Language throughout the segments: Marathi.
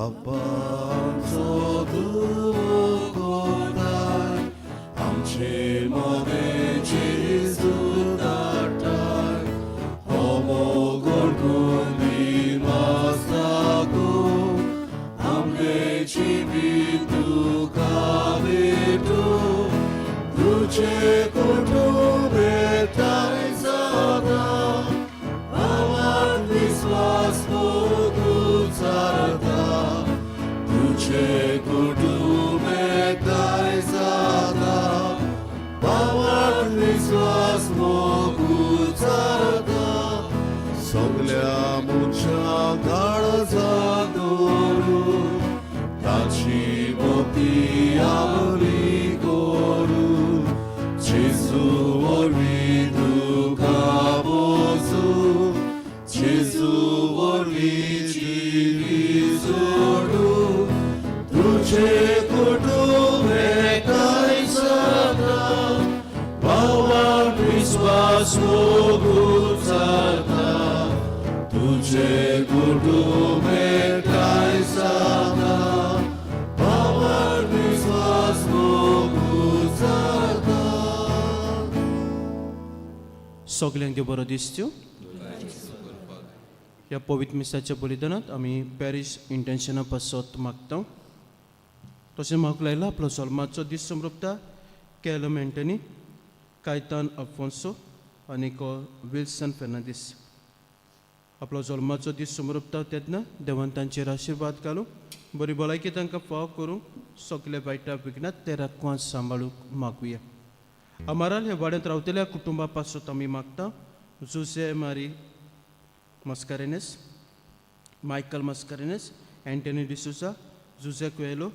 आमचो धुवो कोताय आमचे मोगे जेजू धाडटाय हो मोगोर गुंदी मास्तागो आमगे जिवीत तुका भेटो तुझे कुटुंब एकठांय सदा भावात विश्वास मोगुचारता तुझे कुटुंब एकठांय सदा भावात विश्वास मोगुचारता सगल्या मुच्या काळजा दवरून ताची भक्ती आमली करून जेजू वरवीं तुका बसून जेजू वरवीं जिवीत जोडून तुझे कुटुंब एकठांय सदा भावात विश्वास मोगुचारता तुझे कुटुंब एकठांय सदा भावात विश्वास मोगुचारता. सगल्यांक देव बरो दीस दिवं. ह्या पवित्र मिसाच्या बलिदानात आमी पॅरिश इंटेन्शना पासत मागता. तशें म्हाका लायला आपलो जल्माचो दीस समृपता कॅलम एंटनी, कायतान अफोन्सो आनीक विल्सन फेर्नांदीस. आपलो जल्माचो दीस समृपता तेन्ना देवान तांचेर आशिर्वाद घालूं, बरी भलायकी तांकां फाव करूं, सगळे वायटा विघ्नात ते राखून सांबाळूंक मागुया. आमाराल ह्या वाड्यांत रावतल्या कुटुंबा पासत आमी मागता. जुसे मारी मस्कारेनेस, मायकल मस्कारेनेस, एंटनी डिसुसा, जुसे क्वेलो,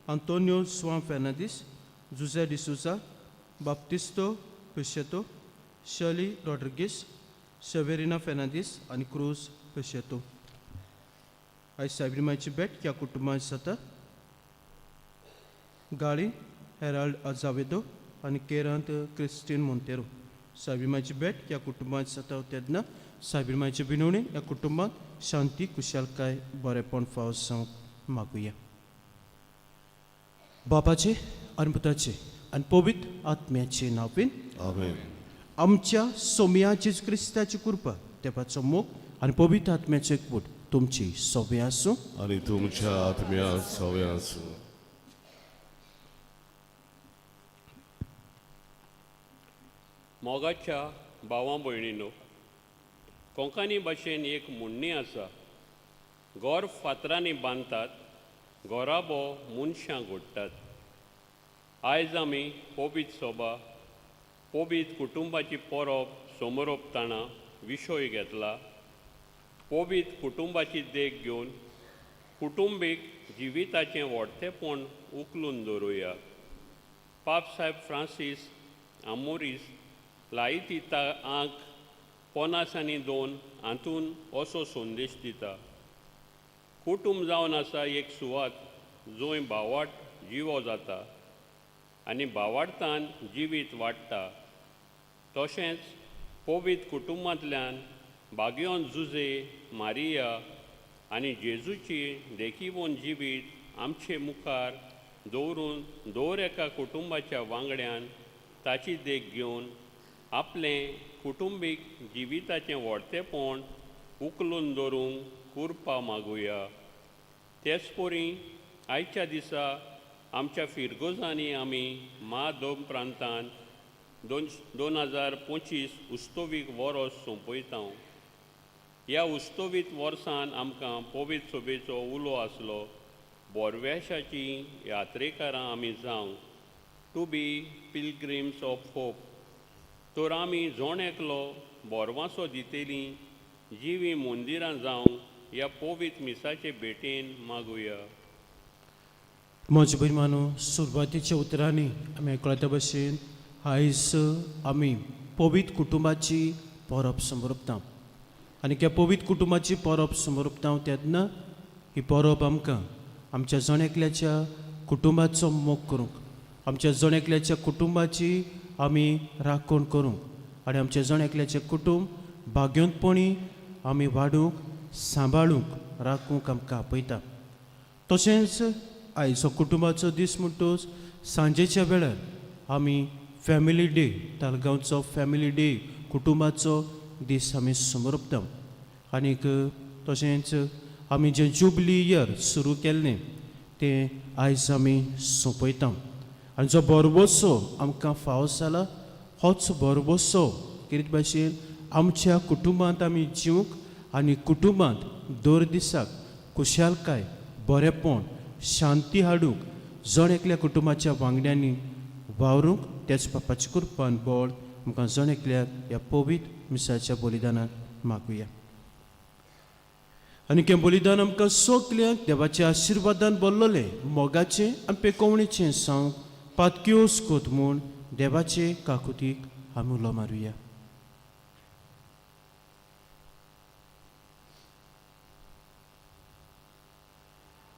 आंतोनियो स्वाम फेर्नांदीस, जुसे डिसुसा, बाप्तिस्तो पेशेतो, शर्ली रॉड्रिगीस, सेवेरिना फेर्नांदीस आनी क्रूज पेशेतो. आयज सायब्रिमाची भेट ह्या कुटुंबांत जाता. गाळी हेराल्ड अजावेदो आनी केरांत क्रिस्टीन मोंतेरो. सायब्रिमाची भेट ह्या कुटुंबांत जाता तेन्ना सायब्रिमाची विनवणी ह्या कुटुंबांत शांती कुशलकाय बरेपण फाव जावंक मागुया. बापाचे आनी पुताचे आनी पवित्र आत्म्याचे नांवान आमेन. आमच्या सोम्या जेजू क्रिस्ताची कृपा, देवाचो मोग आनी पवित्र आत्म्याचो एकवट तुमची सगळ्या आसूं आनी तुमच्या आत्म्या सगळ्या आसूं. मोगाच्या भावां भयणींनो, कोंकणी भाशेन एक म्हणणी आसा, घर फातरांनी बांदतात, घोराबो मनशां घोडटात. आयज आमी पवित्र सभा, पवित्र कुटुंबाची परब समरोपतना विशय घेतला. पवित्र कुटुंबाची देख घेवन कुटुंबीक जिविताचें व्हडतेपण उखलून दवरुया. पाप साहेब फ्रांसीस आमोरीस लायतीता आंक 52 हातून असो संदेश दिता. कुटुंब जावन आसा एक सुवात जंय भावार्थ जिवो जाता आनी भावार्थान जिवीत वाडटा. तशेंच पवित्र कुटुंबांतल्यान भाग्योन जुजे, मारिया आनी जेजूची देखीवन जिवीत आमचे मुखार दवरून दर एका कुटुंबाच्या वांगड्यान ताची देख घेवन आपलें कुटुंबीक जिविताचें व्हडतेपण उखलून दवरूंक कुरपा मागुया. तेच परी आयच्या दिसा आमच्या फिरगोजांनी आमी दोन प्रांतांत 2025 उस्तोवीक वर्स सोंपयता. ह्या उस्तोवीत वर्सान आमकां पवित्र सभेचो उलो आसलो. बोरवेशाची यात्रेकारां आमी जावं, to be pilgrims of hope. तर आमी जोण एकलो बोरवांसो दितेलीं जिवी मंदिरां जावं ह्या पवित्र मिसाचे भेटेन मागुया. म्हज्या भयमानो, सुरवातीच्या उतरांनी आमी आयकला त्या भशेन आयज आमी पवित्र कुटुंबाची परब समोरपता. आनी ह्या पवित्र कुटुंबाची परब समोरपता तेन्ना ही परब आमकां आमच्या जण एकल्याच्या कुटुंबाचो मोग करूंक, आमच्या जण एकल्याच्या कुटुंबाची आमी राखण करूंक आनी आमच्या जण एकल्याचें कुटुंब भाग्योंतपणी आमी वाडूंक, सांबाळूंक, राखूंक आमकां आपयता. तशेंच आयचो कुटुंबाचो दीस म्हणटच सांजेच्या वेळार आमी फॅमिली डे तालगांवचो फॅमिली डे कुटुंबाचो दीस आमी समोरपता आनीक तशेंच आमी जें जुबली इयर सुरू केल्लें तें आयज आमी सोंपयता आनी जो बरोबोत्सव आमकां फावो जाला होच बरोबोत्सव कितें भाशेन आमच्या कुटुंबांत आमी जिवंक आनी कुटुंबांत दर दिसाक खुशालकाय बरेपण शांती हाडूंक जण एकल्या कुटुंबाच्या वांगड्यांनी वावरूंक तेच बापाच्या कृपान बळ आमकां जण एकल्याक ह्या पवित्र मिसाच्या बलिदानांत मागुया आनी हें बलिदान आमकां सगल्यांक देवाच्या आशिर्वादान भरलेलें मोगाचें आनी पेकोवणेचें सांग पातक्योस कोत म्हूण देवाचे काकुतीक आमी उलो मारुया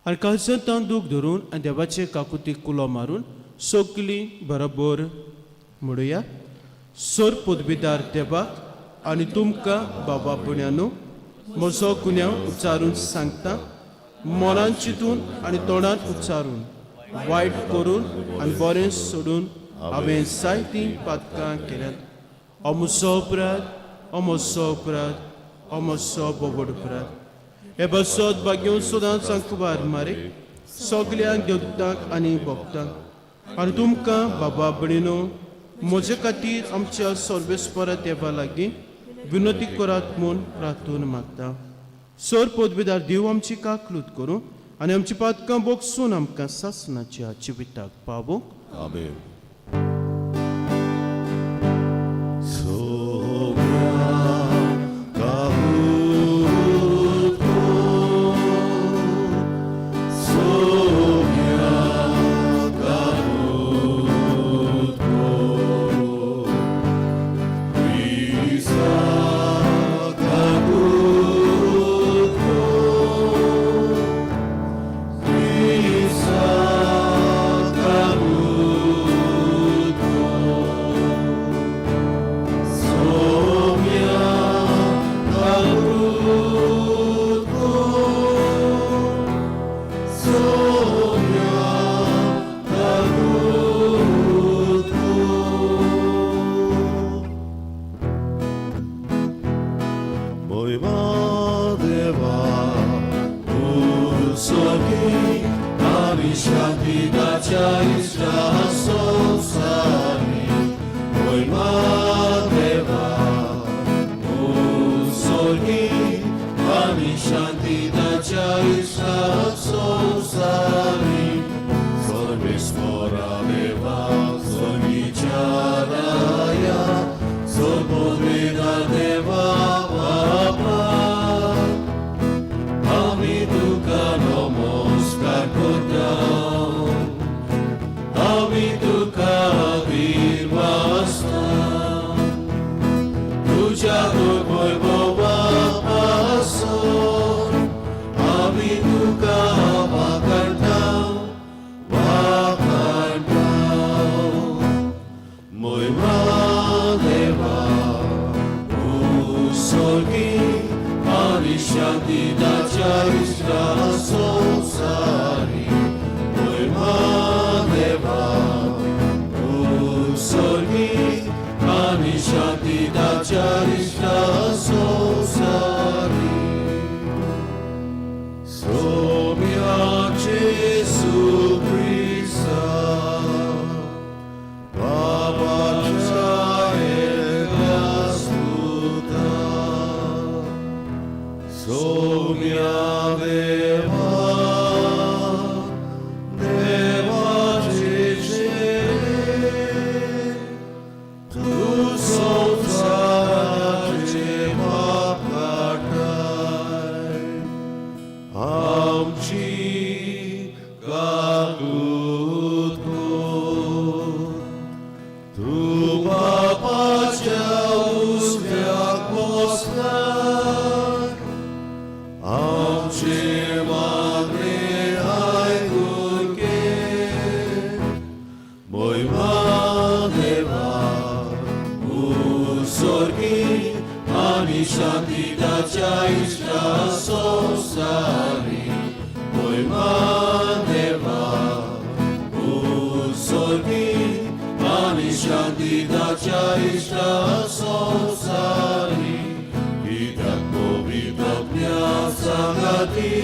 आनी काळजांत तांदूक धरून आनी देवाचे काकुतीक उलो मारून सगलीं बरोबर म्हणुया सोर पदवीदार देवाक आनी तुमकां बाबा पुण्यानो म्हजो गुन्यांव उच्चारून सांगता मनान चिंतून आनी तोंडांत उच्चारून वायट करून आनी बरें सोडून हांवें जायतीं पातकां केल्यात हो म्हजो अपराध हो म्हजो अपराध हो म्हजो बोबड अपराध हे बसत बागेवन सदांच सांगवार मारे सगल्यांक देवतांक आनी भक्तांक आनी तुमकां बाबा भणीनो म्हजे खातीर आमच्या सर्वेस्परा देवा लागीं विनोती करात म्हूण प्रार्थून मागता सर पदवीदार देव आमची काकलूत करूं आनी आमची पातकां बोगसून आमकां सासणाच्या जिविताक पावूंक आमेन. Santidad ya está sosari, शांती दाच्या इष्टा संसारी कित्याक पवित्रज्ञा सांगाती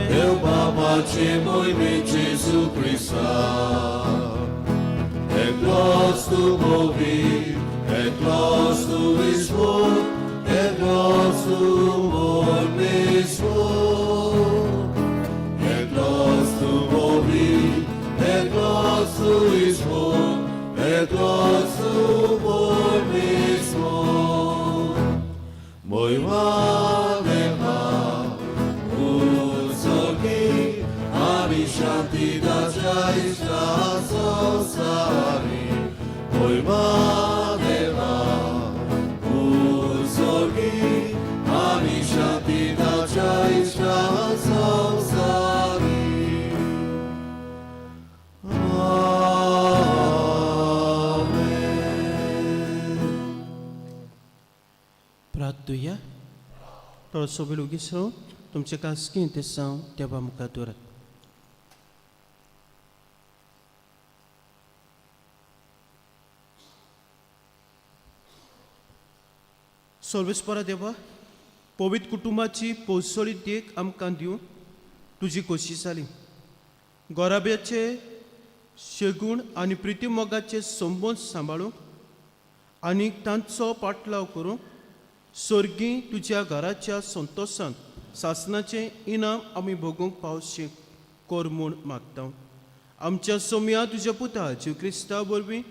देव बाबाचे मोहिमेचे Jesu Christa close to movie, close to his word, close to warm his word, close to movie, close to his word, close to warm his word. Moimaneha, uzogi, ami shanti dacha ishta sosari. Moimaneha, uzogi, ami shanti dacha ishta sosari. प्रार्थूया थोडं सोबील उगीच राहून तुमचे कासकी ते सांग देवा मुखार दवरात. सर्वेस्परा देवा पवित्र कुटुंबाची पोसळी देख आमकां दिवं तुजी कोशिश जाली. गोराब्याचे शेगूण आनी प्रिती मोगाचे संबंद सांबाळूंक आनी तांचो पाटलाव करूंक सर्गी तुज्या घराच्या संतोशान सासनाचें इनाम आमी भोगूंक पावशी कर म्हूण मागता. आमच्या सोम्या तुज्या पुता जीव क्रिस्ता वरवीं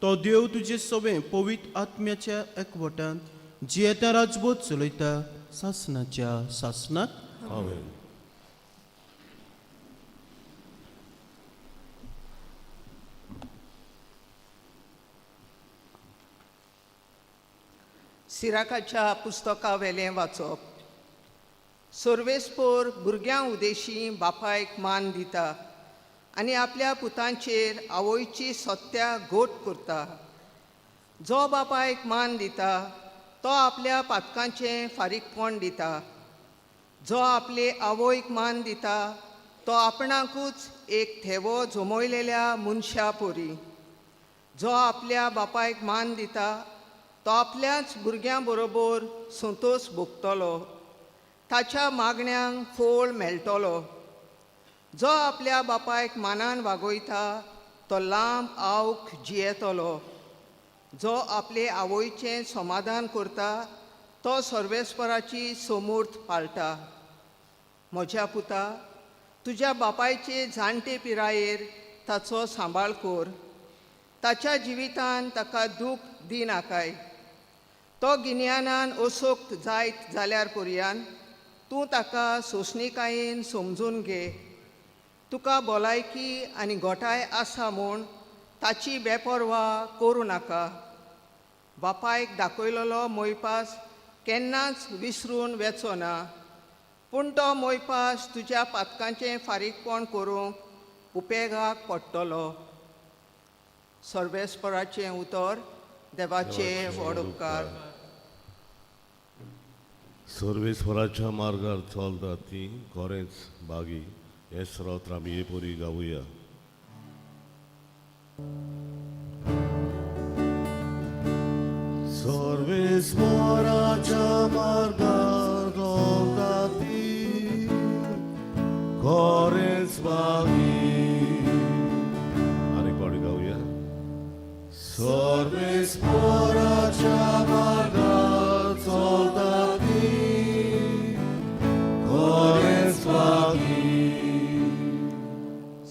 तो देव तुजे सवें पवित्र आत्म्याच्या एकवटान जियेता राजभोग चलयता सासनाच्या सासनाक. Amen. सिराकाच्या पुस्तका वेलें वाचप. सर्वेस्पोर भुरग्यां उदेशी बापायक मान दिता आनी आपल्या पुतांचेर आवयची सत्या घोट करता. जो बापायक मान दिता तो आपल्या पातकांचें फारीकपण दिता. जो आपले आवयक मान दिता तो आपणाकूच एक थेवो जमयलेल्या मनशा पोरी. जो आपल्या बापायक मान दिता तो आपल्याच भुरग्यां बरोबर संतोश भोगतलो. ताच्या मागण्यांक फळ मेळटलो. जो आपल्या बापायक मानान वागयता तो लांब आवक जियेतलो. जो आपले आवयचें समाधान करता तो सर्वेस्पराची समूर्त पाळटा. म्हज्या पुता तुज्या बापायचे जाणटे पिरायेर ताचो सांबाळ कर. ताच्या जिवितान ताका दूख दिनाकाय. तो गिन्यानान असोक्त जायत जाल्यार पर्यान तूं ताका सोंसणिकायेन समजून घे. तुका भलायकी आनी घोटाय आसा म्हूण ताची बेपर्वा करूं नाका. बापायक दाखयलेलो मोयपास केन्नाच विसरून वेचो ना. पूण तो मोयपास तुज्या पातकांचें फारीकपण करूंक उपेगाक पडटलो. सर्वेस्पराचें उतर देवाचे व्हड उपकार. सर्वेस्वराच्या मार्गार चलता ती खरेंच बागी हे स्रोत आमी हे पोरी गावुया. सर्वेस्वराच्या मार्गार चलता ती खरेंच बागी. आनी कोणी गावुया. सर्वेस्वराच्या मार्गार चलता ती खरेंच बागी.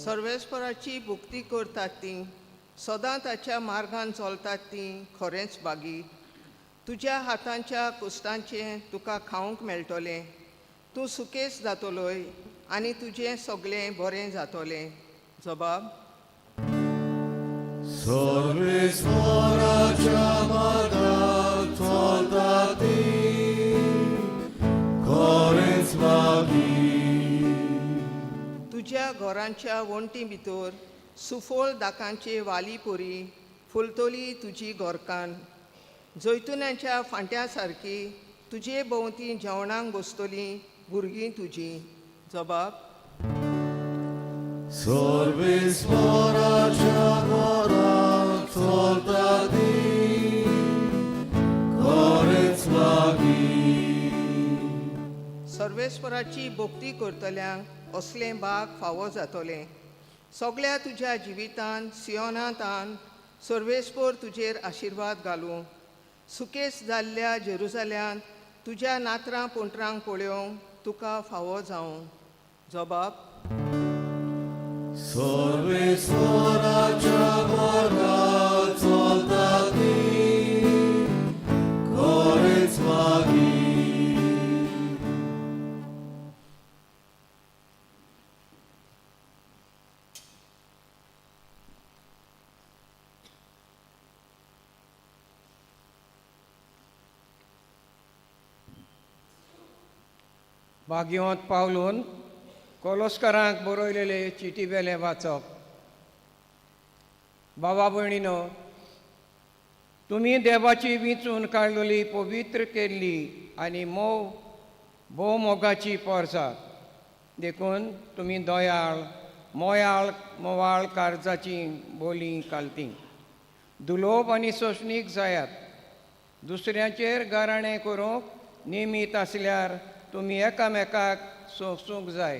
सर्वेस्पराची भुक्ती करतात तीं सदां ताच्या मार्गान चलतात तीं खरेंच बागी. तुज्या हातांच्या कुस्तांचें तुका खावंक मेळटलें. तूं सुकेस जातलोय आनी तुजें सगळें बरें जातलें. जबाब. सर्वेस्वराच्या मार्गार चलता ती खरेंच बागी. तुज्या घरांच्या वणटी भितर सुफोल दाकांचे वाली पोरी फुलतली तुजी गोरकान. जैतुनाच्या फांट्या सारकी तुजे भोंवती जेवणाक बसतलीं भुरगीं तुजीं. जबाब. सर्वेस्वराच्या घरांत soltati, korenc magi. सर्वेस्पराची भक्ती करतल्यांक असलें भाग फावो जातोलें. सगळ्या तुज्या जिवितांत सियोनांतान सर्वेस्पर तुजेर आशिर्वाद घालूं. सुकेस जाल्ल्या जेरुसाल्यांत तुज्या नातरां पोंटरांक पळोवंक तुका फावो जावं. जबाब: Sorvesporacia margat soltati, korenc magi. भाग्यवंत पावलून कोलोस्करांक बरयलेले चिटी बेले वाचप. बाबा भयणीनो, तुमी देवाची विंचून काडलेली पवित्र केल्ली आनी भोव मोगाची पोरसां देखून तुमी दोयाळ मोवाळ काळजाची बोली कालती. दुलोप आनी सोंसणीक जायात. दुसऱ्यांचेर गाराणें करूंक निमीत आसल्यार तुमी एकामेकाक सोंसूंक जाय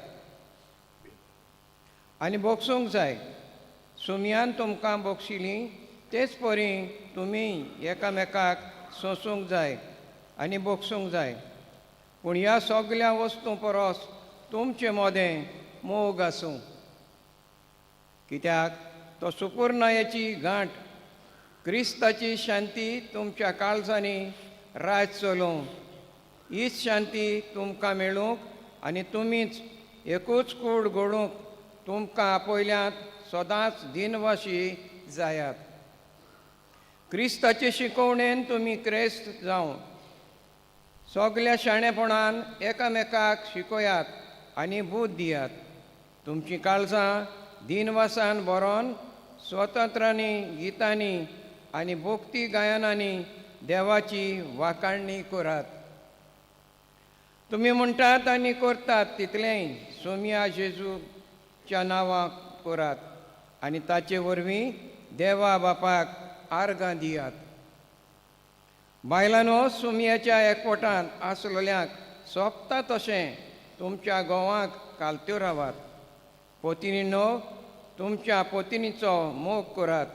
आनी बोगसूंक जाय. सुमयान तुमकां बोगशिलीं तेच परी तुमी एकामेकाक सोंसूंक जाय आनी बोगसूंक जाय. पूण ह्या सगळ्या वस्तू परस तुमचें मोदें मोग आसूं, कित्याक तो सुपुर्णायेची गांठ क्रिस्ताची शांती तुमच्या काळजांनी राज चलूं. हीच शांती तुमकां मेळूंक आनी तुमीच एकूच कूड घडूंक तुमकां आपयल्यांत सदांच दिनवाशी जायात. क्रिस्ताचे शिकवणेन तुमी क्रेस्त जावं. सगळ्या शाणेपणान एकामेकाक शिकयात आनी बूद दियात. तुमचीं काळजां दिनवासान भरोवन स्वतंत्रांनी गितांनी आनी भक्ती गायनांनी देवाची वाखाणणी करात. तुमी म्हणटात आनी करतात तितलेंय सोम्या जेजूच्या नांवां करात आनी ताचे वरवीं देवा बापाक आर्गां दियात. बायलांनो, सुमयाच्या एकवटांत आसलेल्यांक सोंपता तशें तुमच्या घोवांक कालत्यो रावात. पोतिनींनो, तुमच्या पोतिनीचो मोग करात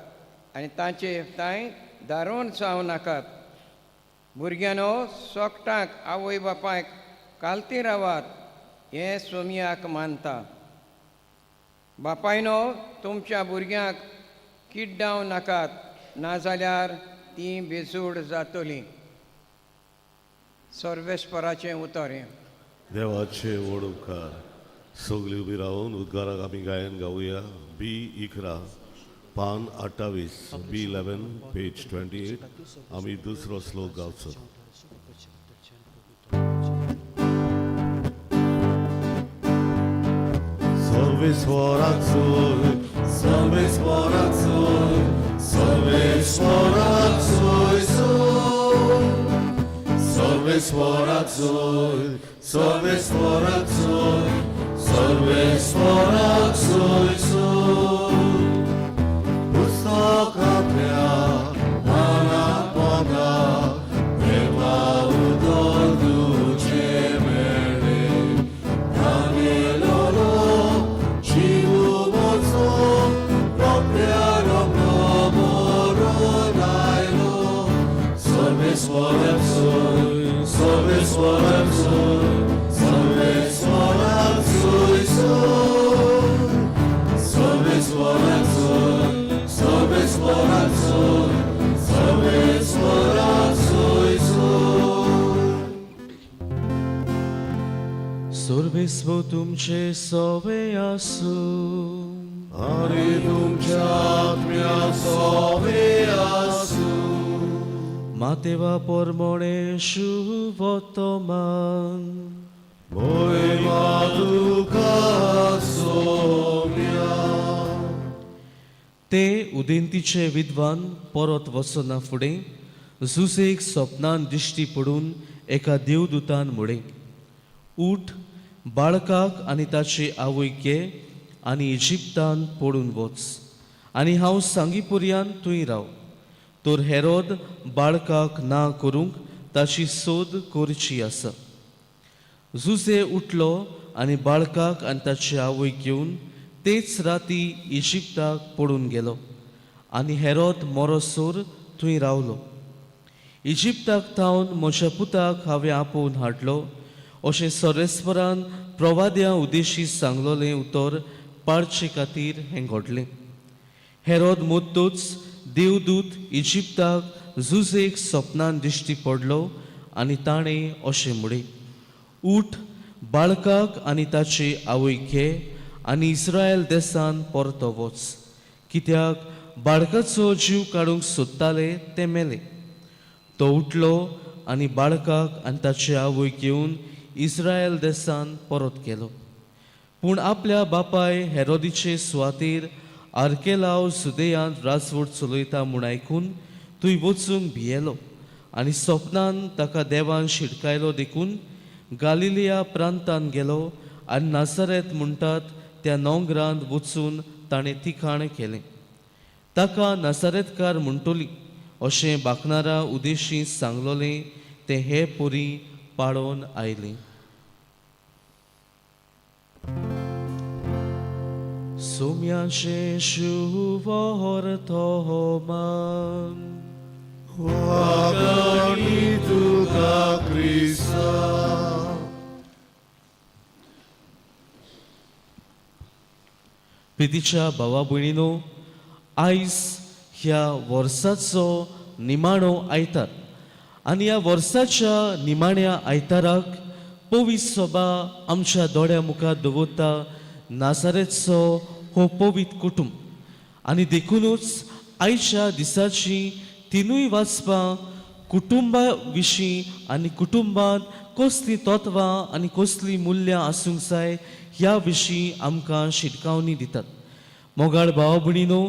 आनी तांचे तांय दारूण जावं नाकात. भुरग्यांनो, सोगटाक आवय बापायक कालती रावात हें सोमयाक मानता. बापायनो, तुमच्या भुरग्यांक किड्डाव नाकात, नाजाल्यार तीं बेजूड जातलीं. सर्वेस्पराचें उतर. देवाचे व्हड उपकार. सगळीं उबी रावन उद्गाराक आमी गायन गावया. B11 पान 28, B11 पेज 28. आमी दुसरो श्लोक गावचो. Sorvesporac soi, sorvesporac soi, sorvesporac soi, soi. Sorvesporac soi, sorvesporac soi, sorvesporac soi, soi. Pustoka prea, Pana Boga, Deva udol duce mele, Danielolo, Civu moco, Propriano moronajlo, Sorvesporac soi, sorvesporac soi, sorvesporac soi, soi. Sorvesporac soi, sorvesporac soi, sorvesporac soi, soi. Sorvespo तुमचे सोवे आसू, Ani तुमच्या आत्म्या सोवे आसू. Mateva pormone शुभवर्तमान. Moje maduka somia. ते उदेंतीचे विद्वान परत वचना फुडें झुसेक स्वप्नान दिश्टी पडून एका देवदूतान म्हळें, उठ, बाळकाक आनी ताची आवय घे आनी इजिप्तान पडून वच, आनी हांव सांगी पर्यंत थंय राव. तर हेरोद बाळकाक ना करूंक ताची सोद करची आसा. जुसे उठलो आनी बाळकाक आनी ताची आवय घेवन तेच राती इजिप्ताक पडून गेलो आनी हेरोद मोरोसोर थंय रावलो. इजिप्ताक थावन म्हज्या पुताक हांवें आपोवन हाडलो अशें सोरेस्परान प्रवाद्या उद्देशी सांगलोलें उतर पाळचे खातीर हें घडलें. हेरोद मत्तूच देवदूत इजिप्ताक जुजेक सपनान दिश्टी पडलो आनी ताणें अशें म्हणलें, उठ, बाळकाक आनी ताचे आवय घे आनी इस्रायल देसान परतो वच, कित्याक बाळकाचो जीव काडूंक सोदताले ते मेले. तो उठलो आनी बाळकाक आनी ताचे आवय घेवन इस्रायल देसान परत गेलो. पूण आपल्या बापाय हेरोदीचे सुवातेर आर्केलाव सुदेयांत राजवट चलयता म्हूण आयकून थंय वचूंक भियेलो आनी सपनान ताका देवान शिडकायलो देखून गालिलिया प्रांतांत गेलो आनी नासरेत म्हणटात त्या नोंगरांत वचून ताणें ठिकाण केलें. ताका नासरेतकार म्हणटली अशें बाकणारा उद्देशी सांगलोलें तें हे पोरी पाळोवन आयलें. सोम्याचे शुवर तोमान वागणी तुका क्रिस्ता. प्रितीच्या भावा भयणीनो, आयज ह्या वर्साचो निमाणो आयतार आनी ह्या वर्साच्या निमाण्या आयताराक पवित्र सभा आमच्या दोळ्या मुखार दवरता नासरेतचो हो पवित्र कुटुंब. आनी देखूनच आयच्या दिसाची तिनूय वाचपां कुटुंबा विशीं आनी कुटुंबांत कसलीं तत्वां आनी कसलीं मुल्यां आसूंक जाय ह्या विशीं आमकां शिटकावणी दितात. मोगाळ भाव भयणीनो,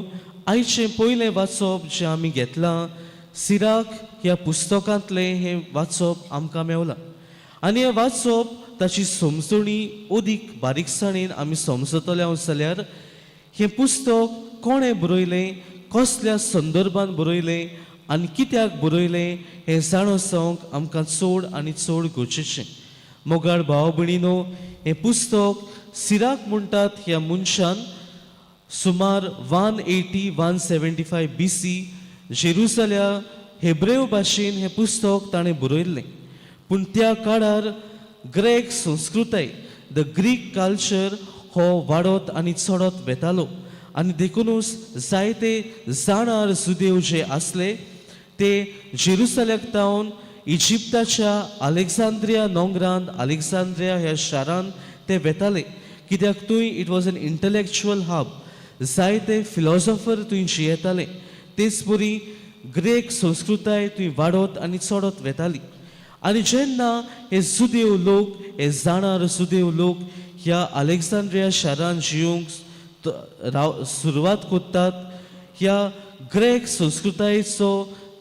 आयचें पयलें वाचप जें आमी घेतलां सिराक ह्या पुस्तकांतलें हें वाचप आमकां मेवलां आनी हें वाचप ताची समजणी अदीक बारीकसाणेन आमी समजतले जाल्यार हें पुस्तक कोणें बरयलें, कसल्या संदर्भान बरयलें आनी कित्याक बरयलें हें जाणोवंक आमकां चड आनी चड गरजेचें. मोगाळ भाव भयणीनो, हें पुस्तक सिराक म्हणटात ह्या मनशान सुमार 180-175 BC जेरुसल्या हेब्रेव भाशेन हें पुस्तक ताणें बरयल्लें. पूण त्या काळार ग्रेक संस्कृताय, द ग्रीक कल्चर हो वाडत आनी चडत वेतालो आनी देखूनच जायते जाणार जुदेव जे आसले ते जेरुसल्याक थावन इजिप्ताच्या अलेक्झांद्रिया नोंगरांत, अलेक्झांद्रिया ह्या शारांत ते वेताले, कित्याक थंय it was an intellectual hub. जायते फिलॉसॉफर थंय जियेताले. तेच परी ग्रेक संस्कृताय थंय वाडत आनी चडत वेताली. आनी जेन्ना हे जुदेव लोक, हे जाणार जुदेव लोक ह्या अलेक्झांद्रिया शारांत जिवंक सुरवात करतात, ह्या ग्रेक संस्कृतायेचो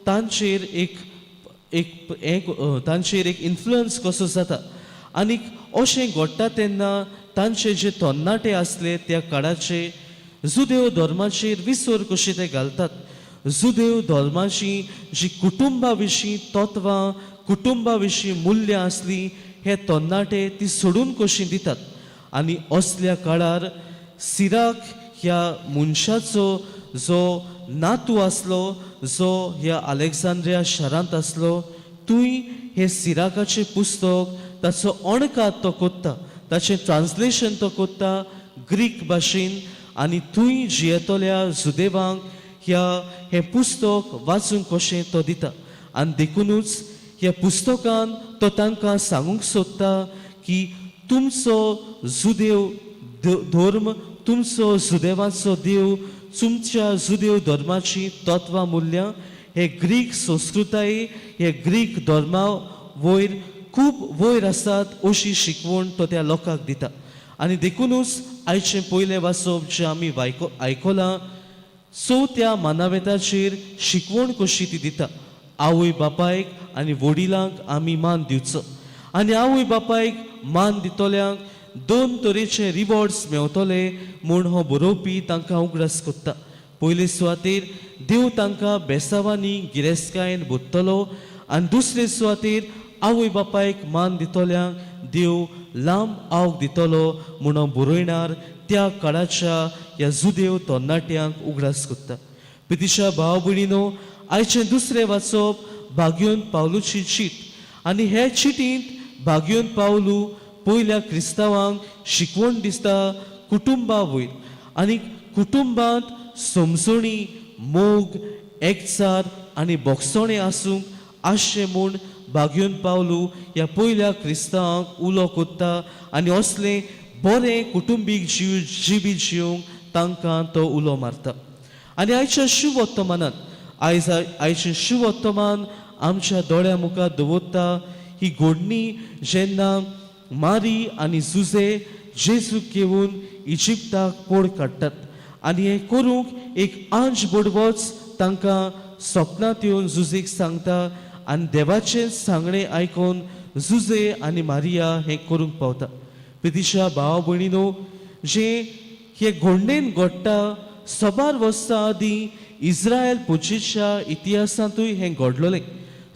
तांचेर एक इन्फ्लुअन्स कसो जाता. आनीक अशें घडटा तेन्ना तांचे जे तरणाटे आसले त्या काळाचे जुदेव धर्माचेर विसर कशी ते घालतात. जुदेव धर्माची जी कुटुंबा विशीं तत्वां, कुटुंबा विशीं मुल्यां आसलीं हे तरणाटे ती सोडून कशीं दितात. आनी असल्या काळार सिराक ह्या मनशाचो जो नातू आसलो, जो ह्या अलेक्झांद्रिया शारांत आसलो, थंय हे सिराकाचें पुस्तक ताचो अणकार तो कोत्ता, ताचें ट्रान्सलेशन तो कोत्ता ग्रीक भाशेन आनी थंय जियेतल्या जुदेवांक हें पुस्तक वाचूंक कशें तो दिता. आनी देखूनच ह्या पुस्तकान तो तांकां सांगूंक सोदता की तुमचो जुदेव धर्म, तुमचो जुदेवाचो देव, तुमच्या जुदेव धर्माची तत्वां मुल्यां हे ग्रीक संस्कृताय, हे ग्रीक धर्मा वयर खूब वयर आसात अशी शिकवण तो त्या लोकांक दिता. आनी देखूनच आयचें पयलें वाचप जें आमी आयकलां, चवथ्या मानावेताचेर शिकवण कशी ती दिता. आवय बापायक आनी वडिलांक आमी मान दिवचो आनी आवय बापायक मान दितल्यांक 2 तरेचे रिवॉर्ड्स मेवतले म्हूण हो बरोवपी तांकां उगडास कोत्ता. पयले सुवातेर देव तांकां बेसावांनी गिरेस्तकायेन बोत्तलो आनी दुसरे सुवातेर आवय बापायक मान दितोल्यांक देव लांब आवक दितलो म्हणून बरयणार त्या काळाच्या ह्या जुदेव तरणाट्यांक उगडास कोत्ता. पितिशा भाव भयणीनो, आयचें दुसरें वाचप भाग्योन पावलूची चीट आनी हे चिटींत भाग्योन पावलू पयल्या क्रिस्तांवांक शिकवण दिसता कुटुंबा वयर आनी कुटुंबांत समजणी मोग एकचार आनी बोगसोणें आसूंक आसचें म्हूण भाग्योन पावलू ह्या पयल्या क्रिस्तांवांक उलो कोत्ता आनी असलें बरें कुटुंबीक जिवीत जिवंक तांकां तो उलो मारता. आनी आयच्या शुभ वर्तमानांत आयचें शुभ वर्तमान आमच्या दोळ्या मुखार दवरता ही घडणी जेन्ना मारी आनी जुजे जेजूक घेवन इजिप्ताक पळ काडटात आनी हें करूंक एक आंज बडवोच तांकां सपनांत येवन जुजेक सांगता आनी देवाचें सांगणें आयकून जुजे आनी मारिया हें करूंक पावता. पितिशा भाव भयणीनो, जें हे घडणेन घडटा सोबार वर्सां आदीं इस्रायल पुजेच्या इतिहासांतूय हें घडलोलें.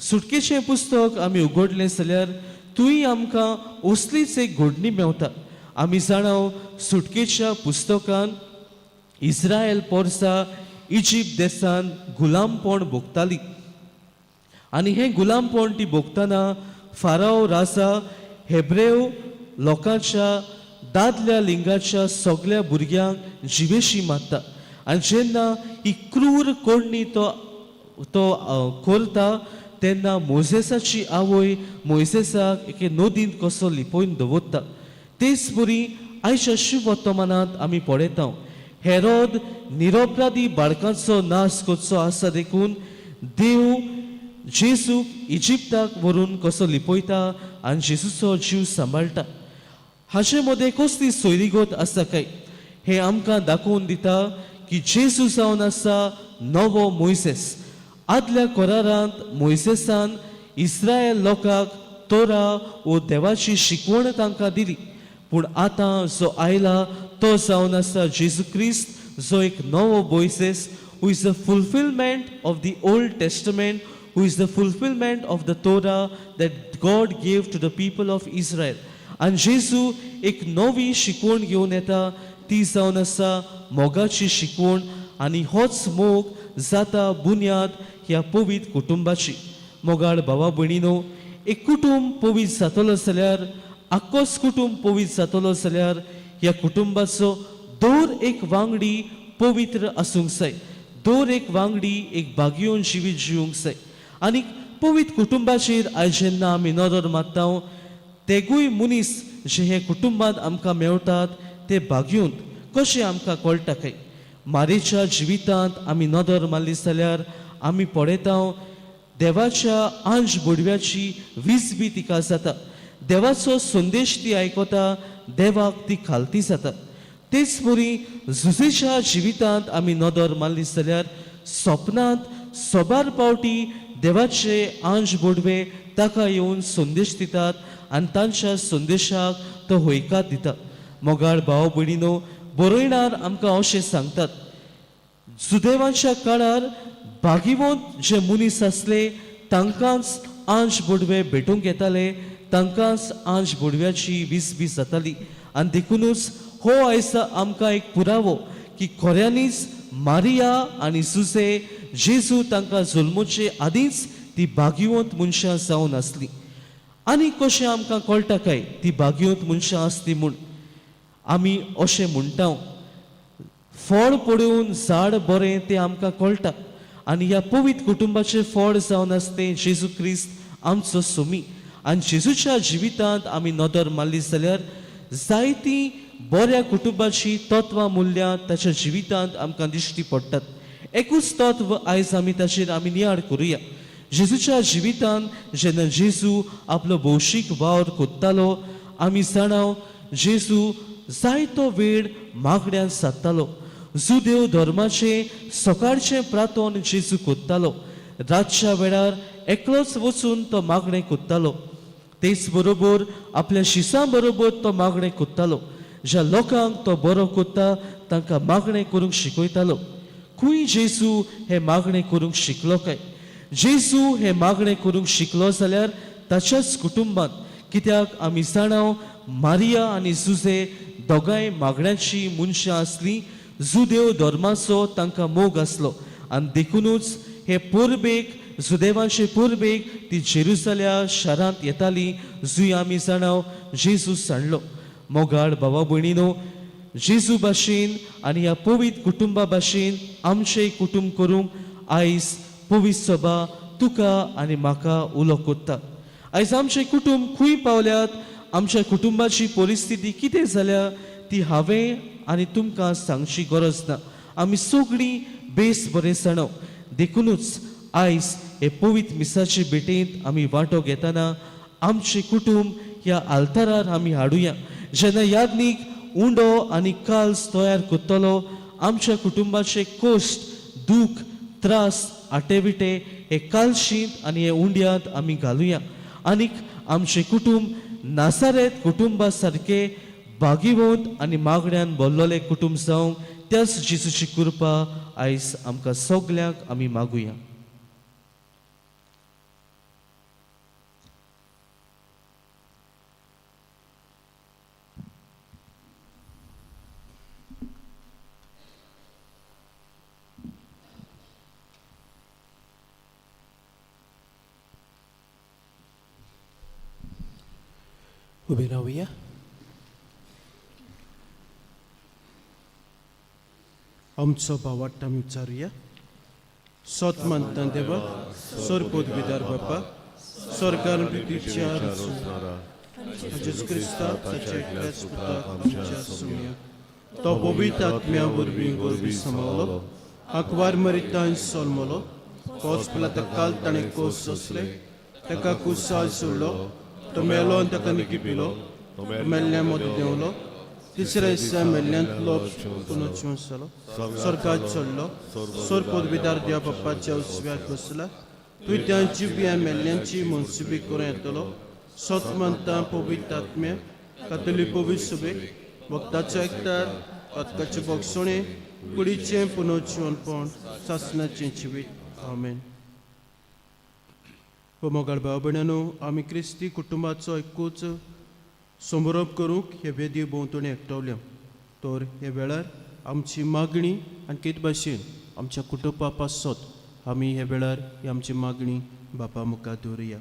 सुटकेचें पुस्तक आमी उगडलें जाल्यार थंय आमकां असलीच एक घडणी मेवता. आमी जाणाव सुटकेच्या पुस्तकान इस्रायल पोरसां इजिप्त देशांत गुलामपण भोगतालीं आनी हें गुलामपण ती भोगतना फाराव राजा हेब्रेव लोकांच्या दादल्या लिंगाच्या सगळ्या भुरग्यांक जिवेशी मारता आनी जेन्ना ही क्रूर कोडणी तो करता तेन्ना मोजेसाची आवय मोजेसाक एके नदींत कसो लिपोवन दवरता. तेच बरी आयच्या शुभ वर्तमानांत आमी पळयता हेरोद निरपराधी बाळकांचो नाश करचो आसा देखून देव जेजूक इजिप्ताक व्हरून कसो लिपयता आनी जेजूचो जीव सांबाळटा. हाचे मदें कसली सोयरीगत आसा काय हें आमकां दाखोवन दिता की जेजू जावन आसा नवो मोइसेस. आदल्या करारांत मोइसेसान इस्रायल लोकांक तोरा वो देवाची शिकवण तांकां दिली, पूण आतां जो आयला तो जावन आसा जेजू क्रिस्त, जो एक नवो Moises, who is the fulfillment of the Old Testament, who is the fulfillment of the Torah that God gave to the people of Israel. आनी जेजू एक नवी शिकवण घेवन येता, ती जावन आसा मोगाची शिकवण आनी होच मोग जाता बुन्याद ह्या पवित्र कुटुंबाची. मोगाळ भावा भयणीनो, एक कुटुंब पवित्र जातलो जाल्यार आख्खोच कुटुंब पवित्र जातलो जाल्यार ह्या कुटुंबाचो दर एक वांगडी पवित्र आसूंक जाय, दर एक वांगडी एक भाग्योन जिवीत जिवंक जाय. आनी पवित्र कुटुंबाचेर आयज जेन्ना आमी नदर मारता तेगूय मनीस जे हे कुटुंबांत आमकां मेवतात ते भाग्योन कशें आमकां कळटा काय. मारेच्या जिवितांत आमी नदर मारली जाल्यार आमी पळयता देवाच्या आंज बोडव्याची वीज बी तिका जाता, देवाचो संदेश ती आयकता, देवाक ती खालती जाता. तेच बरी जुजेच्या जिवितांत आमी नदर मारली जाल्यार सपनांत सोबार पावटी देवाचे आंज बोडवे ताका येवन संदेश दितात आनी तांच्या संदेशाक तो होयकार दिता. मोगाळ भाव भयणीनो, बरयणार आमकां अशें सांगतात, सुदैवाच्या काळार भागिवंत जे मनीस आसले तांकांच आंज बोडवे भेटूंक येताले, तांकांच आंज बोडव्याची वीज बी जाताली. आनी देखूनच हो आयज आमकां एक पुरावो की खऱ्यांनीच मारिया आनी जुजे जेजू तांकां जल्मोचे आदींच ती भाग्यवंत मनशां जावन आसली. आनी कशें आमकां कळटा काय ती भाग्यवंत मनशां आसली म्हूण? आमी अशें म्हणटा, फळ पडून झाड बरें तें आमकां कळटा. आनी ह्या पवित्र कुटुंबाचें फळ जावन आसतें जेजू क्रिस्त आमचो सोमी. आनी जेजूच्या जिवितांत आमी नदर मारली जाल्यार जायतीं बऱ्या कुटुंबाची तत्वां मूल्यां ताच्या जिवितांत आमकां दिश्टी पडटात. एकूच तत्व आयज आमी ताचेर आमी नियाळ करुया. जेजूच्या जिवितांत जेन्ना जेजू आपलो भौशीक वावर कोत्तालो, आमी जाणाव जेजू जायतो वेळ मागण्यांत सादतालो. जुदेव धर्माचे सकाळचें प्रार्थन जेजू कोत्तालो. रातच्या वेळार एकलोच वचून तो मागणें कोत्तालो. तेच बरोबर आपल्या शिसां बरोबर तो मागणें कोत्तालो. ज्या लोकांक तो बरो कोत्ता तांकां मागणें करूंक शिकयतालो. खूय जेसू हे मागणें करूंक शिकलो काय? जेसू हे मागणें करूंक शिकलो जाल्यार ताच्याच कुटुंबात, कित्याक आमी जाणाव मारिया आनी जुजे दोगांय मागण्याची मनशां आसलीं. जुदेव धर्माचो तांकां मोग आसलो आनी देखूनच हे पोरबेक जुदेवांचे पोरबेक ती जेरुसल्या शारांत येताली, जूय आमी जाणाव जेजू सांडलो. मोगाळ भावा भयणीनो, जेजू भाशेन आनी ह्या पवित्र कुटुंबा भाशेन आमचें कुटुंब करूंक आयज पवित्र सभा तुका आनी म्हाका उलो कोत्ता. आयज आमचें कुटुंब खूंय पावल्यात, आमच्या कुटुंबाची परिस्थिती कितें जाल्या ती हांवें आनी तुमकां सांगची गरज ना. आमी सगळीं बेस बरें जाणव. देखूनच आयज हे पवित्र मिसाचे भेटेंत आमी वांटो घेतना आमचें कुटुंब ह्या आल्तारार आमी हाडुया. जेन्ना यादनीक उंडो आनी काल्स तयार करतलो, आमच्या कुटुंबाचे कोश्ट, दूख, त्रास, आटेविटे हे कालशींत आनी हे उंड्यांत आमी घालुया. आनीक आमचें कुटुंब नासारेत कुटुंबा सारकें भागीवंत आनी मागण्यांत भरलोलें कुटुंब जावंक त्याच जेजूची कृपा आयज आमकां सगल्यांक आमी मागुया. उबे राहूया. आमचो भावाट आमी विचारुया. सोत मानता देवा, सोरपोत विदार बापा, स्वर्गान पृथ्वीच्या जेजू क्रिस्ता ताच्या एकल्याच पुताक आमच्या सुमया. तो पवित्र आत्म्या वरवीं गोरवी समावलो, आंकवार मरितान सोलमलो, कोच पिलाता काल ताणें कोस सोंसले, ताका कुसाल सोडलो, तो मेलो आनी ताका निकी पिलो, मेल्ल्या मोद देंवलो, तिसऱ्या दिसा मेल्ल्यांत लोप पुनर्जीवन जालो, स्वर्गात चडलो, सोरपोत विदार देवा बाप्पाच्या उजव्याक बसला, तुयत्यां जिव्या मेल्ल्यांची मनसुबी करूं येतलो. सोत मानता पवित्र आत्म्या, कातोलीक पवित्र सभेक, वक्ताचो एकठार, पातकाचे बोगसणे, कुडीचें पुनर्जीवनपण, सासणाचें जिवीत. आमेन. मोगाळ भाव भयणांनो, आमी क्रिस्ती कुटुंबाचो एकूच समारोप करूंक हे वेदी भोंवतणी एकठावल्या. तर हे वेळार आमची मागणी आनी कित भाशेन आमच्या कुटुंबा पासत आमी हे वेळार ही आमची मागणी बापा मुखार दवरुया.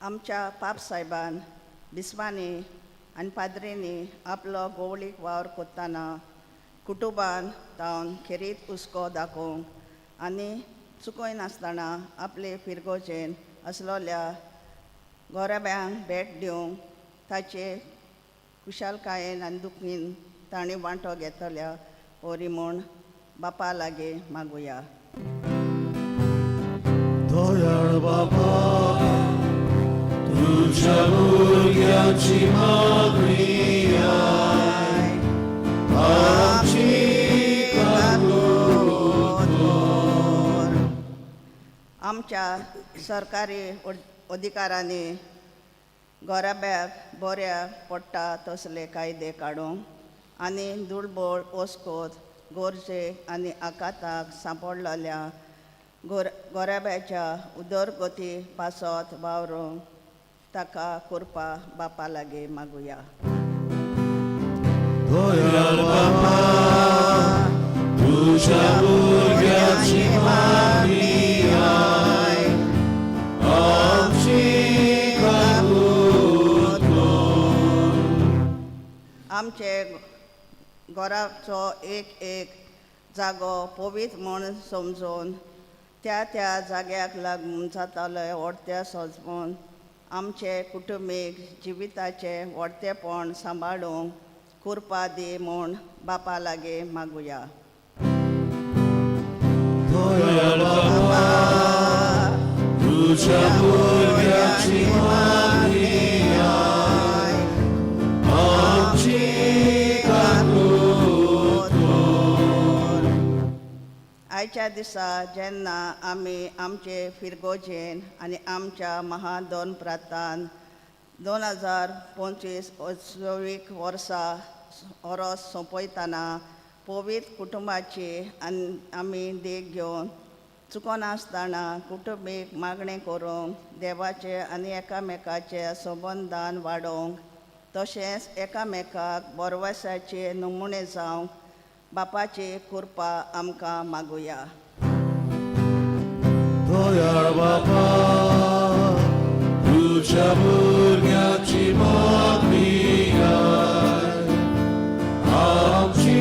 आमच्या पाप साहेबान बिस्वानी आनी पाद्रेनी आपलो गोवळीक वावर कोत्ताना कुटुंबान तावन खेरीत हुस्को दाखोवंक आनी चुकोय नासतना आपले फिरगोचेन असलोल्या गोरेब्यांक भेट दिवंक ताचे कुशालकायेन आनी दुखीन तांणी वांटो घेतल्या ओरी म्हूण बापा लागीं मागुया. दयाळ बाबा, तुझ्या भुरग्याची मागणी आय, आमची आमच्या सरकारी अधिकाऱ्यांनी गोराब्याक बऱ्या पडटा तसले कायदे काडूंक आनी दुडबोळ ओस्कोत गोरजे आनी आकाताक सांपडलेल्या गोराब्याच्या उदरगती पासत वावरूंक ताका कृपा बापा लागीं मागुया. दयाळ बाबा, तुझ्या भुरग्याची मागणी आय, आमची काकूट कर. आमचे घराचो एक एक जागो पवित्र म्हूण समजून त्या त्या जाग्याक लागून जाताले व्हडत्या सजमून आमचे कुटुंबीक जिविताचे व्हडतेपण सांबाळूंक कृपा दी म्हूण बापा लागीं मागुया. दयाळ बाबा, तुझ्या भुरग्याची मागणी आय, आमची काकूट कर. कांयच्या दिसा जेन्ना आमी आमचे फिरगोजेन आनी आमच्या महादोन प्रांतान 2025 उत्सवीक वर्सा ओरोस सोंपयतना पवित्र कुटुंबाची आमी देख घेवन चुकोनासतना कुटुंबीक मागणें करूंक देवाचे आनी एकामेकाचे संबंदान वाडोवंक तशेंच एकामेकाक बोरवैसाचे नमुणे जावंक बापाची कृपा आमकां मागुया. दयाळ बापा, तुझ्या भुरग्याची मागणी आय, आमची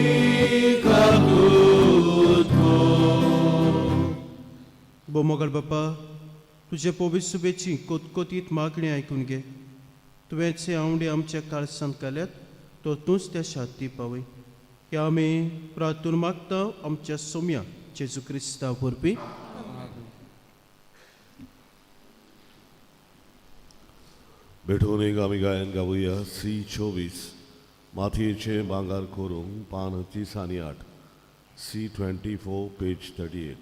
काकूत कर. बोमोगळ बापा, तुझे पवित्र सुबेची कोतकोतीत मागणी आयकून घे. तुवेंचे आवडी आमच्या काळजांत घाल्यात, तो तूंच त्या शांती पावय. हे आमी प्रार्थून मागता आमच्या सोम्या जेजू क्रिस्ता वरवीं. बेठून एक आमी गायन गावुया C24 माथयेचे भांगार करूंक पान 30 आनी 8 C24 पेज 38.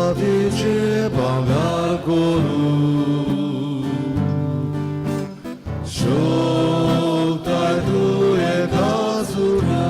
माथयेचे भांगार करूंक शोकताय तूं एका सुर्या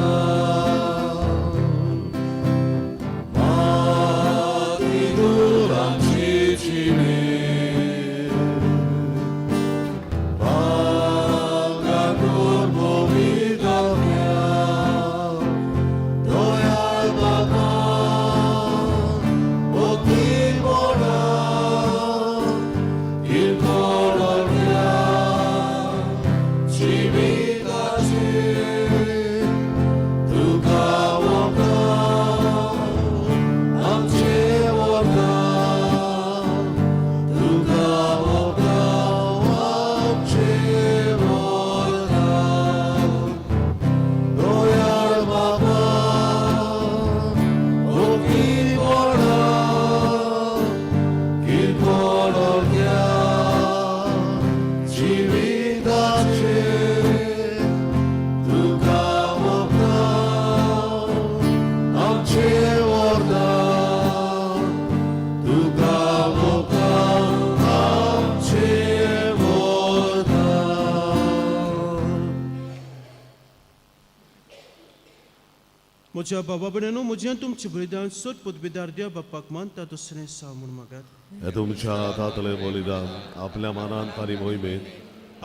म्हज्या बाबा भयणीनो, म्हजें तुमचें बलिदान सोद पदवीदार देव बापाक मानता दुसरें सामून मागात. हे तुमच्या हातांतलें बलिदान आपल्या मानांत आनी मोहिमेंत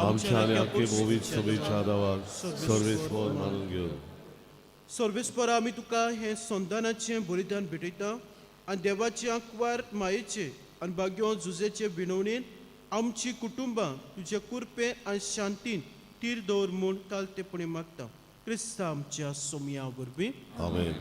आमच्या आनी आख्खे पवित्र सभेच्या दावाक सर्वेस्पर मानून घेवन सर्वेस्पर आमी तुका हें संदानाचें बलिदान भेटयता आनी देवाचे आंकवार मायेचे आनी भाग्य झुजेचे विनवणेन आमची कुटुंबां तुजे कुरपे आनी शांतीन तीर दवर म्हूण कालतेपणी मागता. क्रिस्ता आमच्या सोम्या वरवीं. आमेन.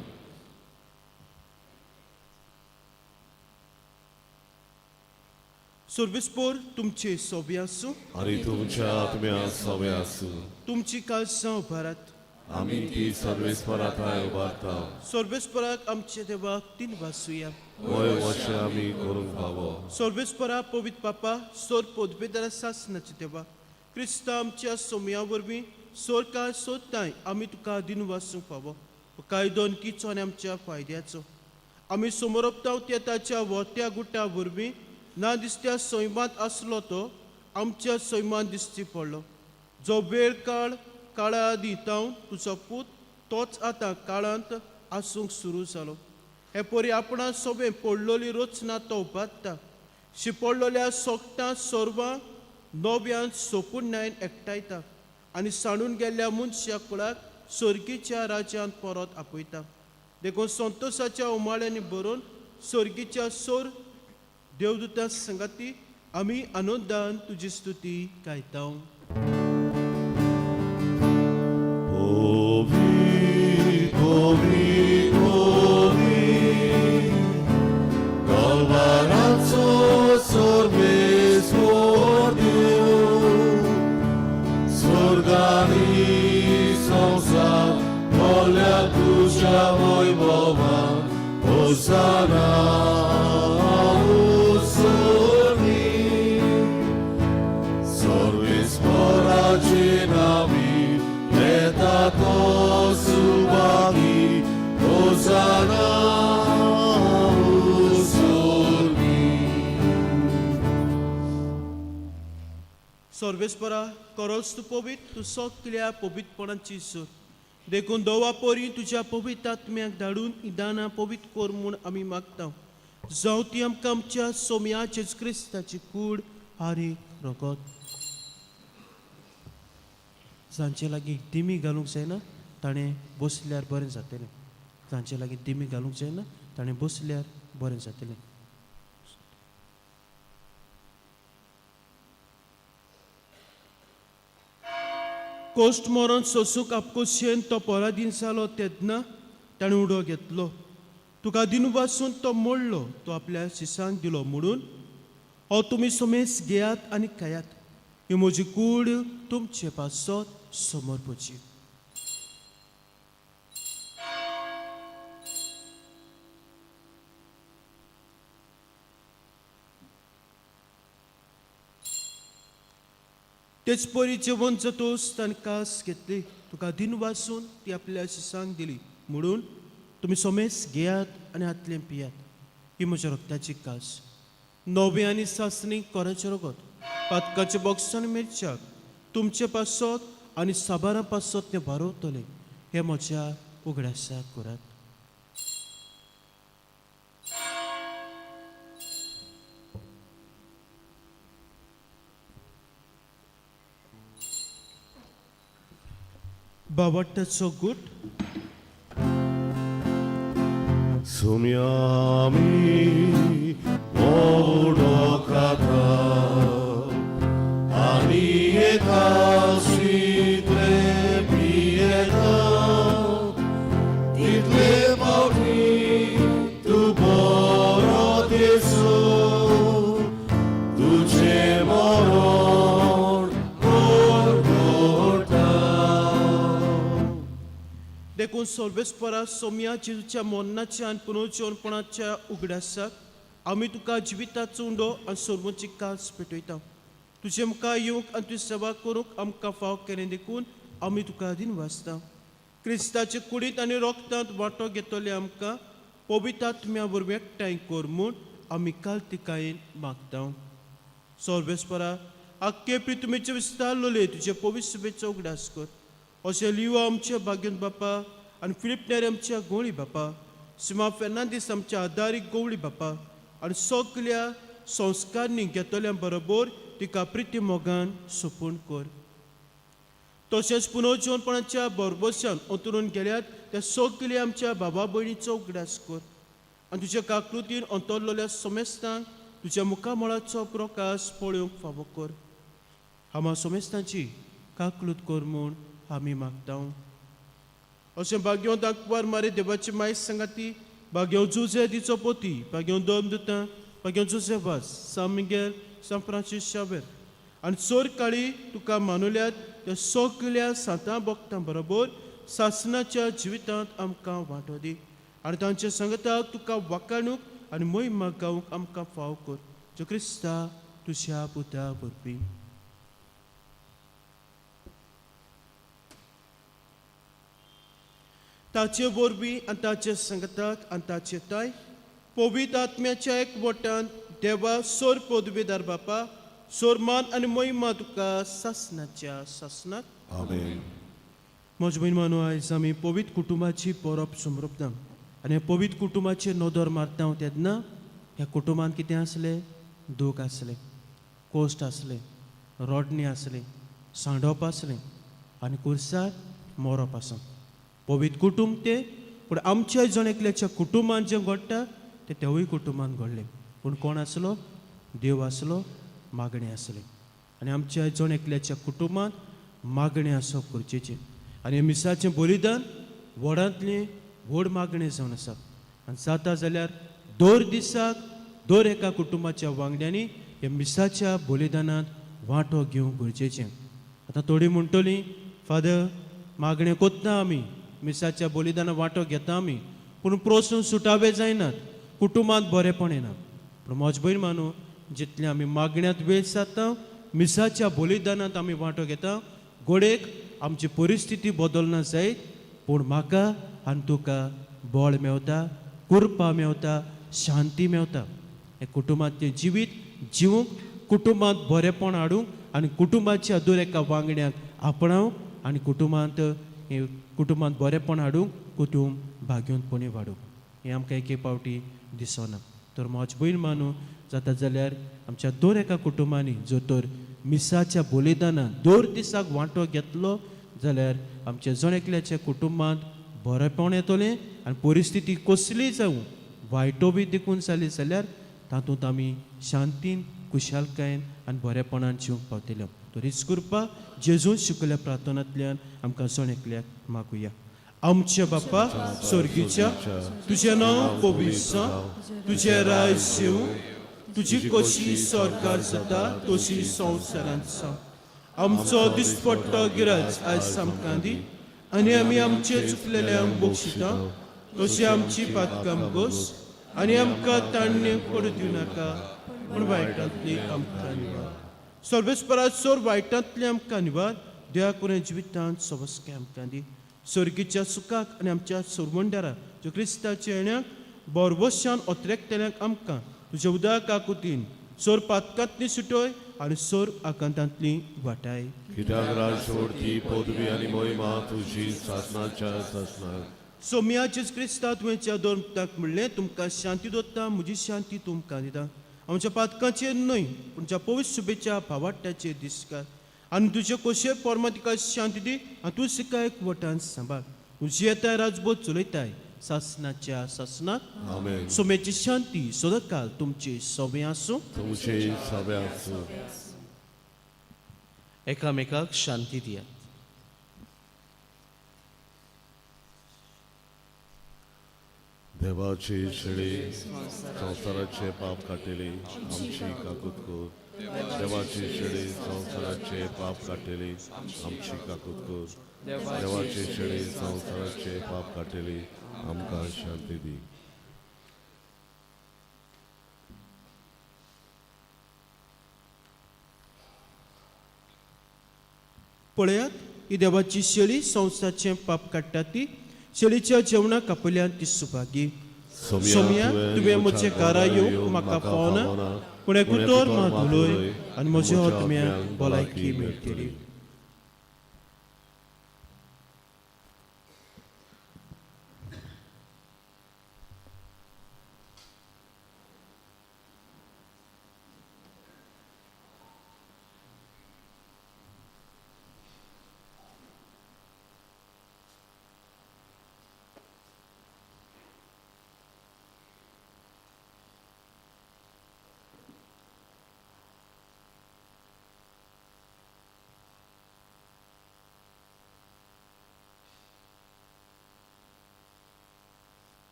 सर्वेस्पर तुमचे सोबे आसूं आनी तुमच्या आत्म्या सवे आसूं. तुमची काळजां उबारात. आमी ती सर्वेस्परांताय उबारता. सर्वेस्पराक आमचे देवाक तीन वासुया. वय वर्षे आमी करूंक फावो. सर्वेस्परा पवित्र पापा सोर पदवेदार सासनाचे देवा क्रिस्ता आमच्या सोम्या वरवीं सोर काळ सोदताय आमी तुका दिन वासूंक फावो. कायदोन किचो आनी आमच्या फायद्याचो आमी समोरपता त्या ताच्या वोत्या गुट्या वरवीं ना दिसत्या सैमांत आसलो तो आमच्या सैमांत दिसची पडलो. जो वेळ काळा आदी तावन तुजो पूत तोच आतां काळांत आसूंक सुरू जालो. हे परी आपणा सोबे पडलोली रचना तो उबारता. शिपडलोल्या सोगटां सोरवां नव्यान सोपून न्हायन एकठायता आनी सांडून गेल्ल्या मनशा कुळाक सर्गीच्या राज्यांत परत आपयता. देखून संतोशाच्या उमाळ्यांनी बरोवन सर्गीच्या सोर देवदूतां संगाती आमी आनंदान तुजी स्तुती गायता. Hosanna, Sorvi, Sorvis Poracina. सर्वेस्परा करोस तू पवित तू सगल्या पवित्रपणाची सोद देखून दोवा पोरी तुझ्या पवित्र आत्म्याक धाडून इदाना पवित्र कोर म्हूण आमी मागता जावं ती आमकां आमच्या सोम्याचे क्रिस्ताची कूड आरीक रगत जांचे लागीं दिमी घालूंक जायना ताणें बसल्यार बरें जातलें जांचे लागीं दिमी घालूंक जायना ताणें बसल्यार बरें जातलें कोस्ट मरण सोसूक आपकोशेन तो पराधीन जालो तेन्ना ताणें उडो घेतलो तुका दिनू वाचून तो मोडलो तो आपल्या शिसांक दिलो म्हणून हो तुमी सोमेस घेयात आनी खायात ही म्हजी कूड तुमचे पासत समर्पची तेच परी जेवण जतोस ताणें कास घेतली तुका दिन वाचून ती आपल्या शिसांक दिली म्हणून तुमी सोमेस घेयात आनी हातलें पियात ही म्हज्या रक्ताची कास नवे आनी सासणी कोराचें रगत पातकाचे बॉक्सान मिरच्याक तुमचे पासत आनी साबारां पासत तें वारवतले हे म्हज्या उगड्यासाक करात बावट्टाचो गूट सुम्यामी ओडोकाता आनी एका सिद्रे पियेता तितले पावटी तू बरो देसो तुझे मरण कोरगोटा देखून सर्वेस्परा सोम्या जेजूच्या मोन्नाच्या आनी पुनर्जीवनपणाच्या उगडासाक आमी तुका जिविताचो उंडो आनी सोर्मोची कास पेटयता तुजे मुखार येवंक आनी तुजी सेवा करूंक आमकां फाव केलें देखून आमी तुका दिन वाचता क्रिस्ताचे कुडीत आनी रोगतांत वांटो घेतले आमकां पवित्र आत्म्या बरोबर एकठांय कर म्हूण आमी कालतिकायेन मागता सर्वेस्परा आख्खे पृथ्वीचे विस्तार लोलये तुजे पवित्र सभेचो उगडास कर अशें लिवा आमच्या भाग्यन बापा आनी फिलिप नेरे आमच्या गोळी बापा सिमा फेर्नांदीस आमच्या आदारीक गोवळी बापा आनी सगल्या संस्कारनी घेतल्या बरोबर तिका प्रिती मोगान सोपून कर तशेंच पुनर्जीवनपणाच्या बरोबरच्यान अंतरून गेल्यात त्या सगल्या आमच्या बाबा भयणीचो उगडास कर आनी तुज्या काकृतीन अंतरलोल्या सोमेस्तांक तुज्या मुखामळाचो प्रकाश पळोवंक फावो कर हांव सोमेस्तांची काकलूत कर म्हूण आमी मागता अशें भाग्यो दाखवार मारे देवाची माय सांगाती भाग्यो जुजे दिचो पोती भाग्यो दोन दुतां भाग्यो जुजेवास सान मिगेल सान फ्रांसीस शावेर आनी चोर काळी तुका मानुल्यात त्या सगल्या सातां भक्तां बरोबर सासणाच्या जिवितांत आमकां वांटो दी आनी तांच्या संगताक तुका वाखाणूक आनी मोहिमा गावंक आमकां फाव कर जो क्रिस्ता तुज्या पुता वरवीं ताचे वरवीं आनी ताचे संगताक आनी ताचे ताय पवित्र आत्म्याच्या एकवटान देवा सोर पदवीदार बापा सोरमान आनी मोहिमा तुका सासणाच्या सासणाक आमेन म्हज्या बहीण मानू आयज आमी पवित्र कुटुंबाची परब समरपता आनी ह्या पवित्र कुटुंबाचे नदर मारता तेन्ना ह्या कुटुंबान कितें आसलें दूख आसलें कोश्ट आसलें रोडणी आसली सांडोप आसलें आनी कुर्सार मरप आसा पवित्र कुटुंब ते पूण आमच्या जण एकल्याच्या कुटुंबान जें घडटा तें तेवूय कुटुंबान घडलें पूण कोण आसलो देव आसलो मागणें आसलें आनी आमच्या जण एकल्याच्या कुटुंबान मागणें आसप गरजेचें आनी ह्या मिसाचें बलिदान व्हडांतलें व्हड मागणें जावन आसा आनी जाता जाल्यार दर दिसाक दर एका कुटुंबाच्या वांगड्यांनी ह्या मिसाच्या बलिदानांत वांटो घेवंक गरजेचें आतां थोडीं म्हणटलीं फादर मागणें कोत्ता आमी मिसाच्या बलिदानांत वांटो घेता आमी पूण प्रस्न सुटावे जायनात कुटुंबांत बरेंपण येना पूण म्हजी भयण मानू जितलें आमी मागण्यांत वेळ सारता मिसाच्या बलिदानांत आमी वांटो घेता घोडेक आमची परिस्थिती बदलना जायत पूण म्हाका आनी तुका बळ मेवता कृपा मेवता शांती मेवता हे कुटुंबांतलें जिवीत जिवूंक कुटुंबांत बरेंपण हाडूंक आनी कुटुंबाच्या दर एका वांगड्याक आपणाव आनी कुटुंबांत बरेपण हाडूंक कुटुंब भाग्यवंतपणी वाडूंक हें आमकां एक पावटी दिसना. तर म्हजी भयण मानू जाता जाल्यार आमच्या दर एका कुटुंबांनी जर तर मिसाच्या बलिदानान दर दिसाक वांटो घेतलो जाल्यार आमच्या जण एकल्याच्या कुटुंबांत बरेपण येतलें आनी परिस्थिती कसलीय जावं वायटो बी देखून जाली जाल्यार तातूंत आमी शांतीन खुशालकायेन आनी बरेपणान जिवंक पावतले. तर हीच कृपा जेजून शिकयल्या प्रार्थनांतल्यान आमकां जण एकल्याक मागुया. आमच्या बापा स्वर्गीच्या तुजें नांव पवित्र जावं, तुजें राज्य येवं, तुजी कशी सरकार जाता तशी संवसारांत जावं. आमचो दिसपट्टो गिराज आयज आमकां दी आनी आमी आमचे चुकलेल्यांक बक्षिता तशी आमची पातकां घोस आनी आमकां ताणणे पडू दिवं नाका पूण वायटांतली आमकां निवार. सर्वेस्पराचोर वायटांतली आमकां निवार. देवा करून जिवितांत सबस्के आमकां दी. सर्गीच्या सुखाक आनी आमच्या सोरमंडारा ज्यो क्रिस्ताच्या येण्याक बोरवशान ओतरेकतेल्यांक आमकां तुज्या उदक काकुतीन सोर पातकांतली सुटोय आनी सोर आकांतांतली वाटाय. कित्याक राजवडती पदवी आनी मोहिमा तुजी सासनाच्या सासनाक. सोम्याचेच क्रिस्ता तुवेंच्या दोन मुक्ताक म्हणलें तुमकां शांती दोत्ता म्हजी शांती तुमकां दिता. आमच्या पातकांचेर न्हय पूण तुज्या पवित्र शुभेच्या भावार्थ्याचेर दिसकार आनी तुजे कशे पोरमा तिका शांती दी आनी तूं सिका एक वटान सांबाळ. तूं येताय राजभोग चलयताय सासनाच्या सासनाक. आमेन. सोम्याची शांती सदांकाल तुमचे सोबे आसूं. तुमचे सगळ्याक एकामेकाक शांती दिया. देवाचे शेळे संसाराचे पाप काटेले आमची काकूत कोर. देवाचे शेळे संसाराचे पाप काटेले आमची काकूत कोर. देवाचे शेळे संसाराचे पाप काटेले आमकां शांती दी. पळयात ही देवाची शेळी संसाराचें पाप काडटा ती. शेळीच्या जेवणाक आपल्यान ती सुभागी. सोम्या तुवें म्हजे घरा येवंक म्हाका पावना पूण एक उतर म्हाका धुलय आनी म्हज्या आत्म्याक भलायकी मेळटली.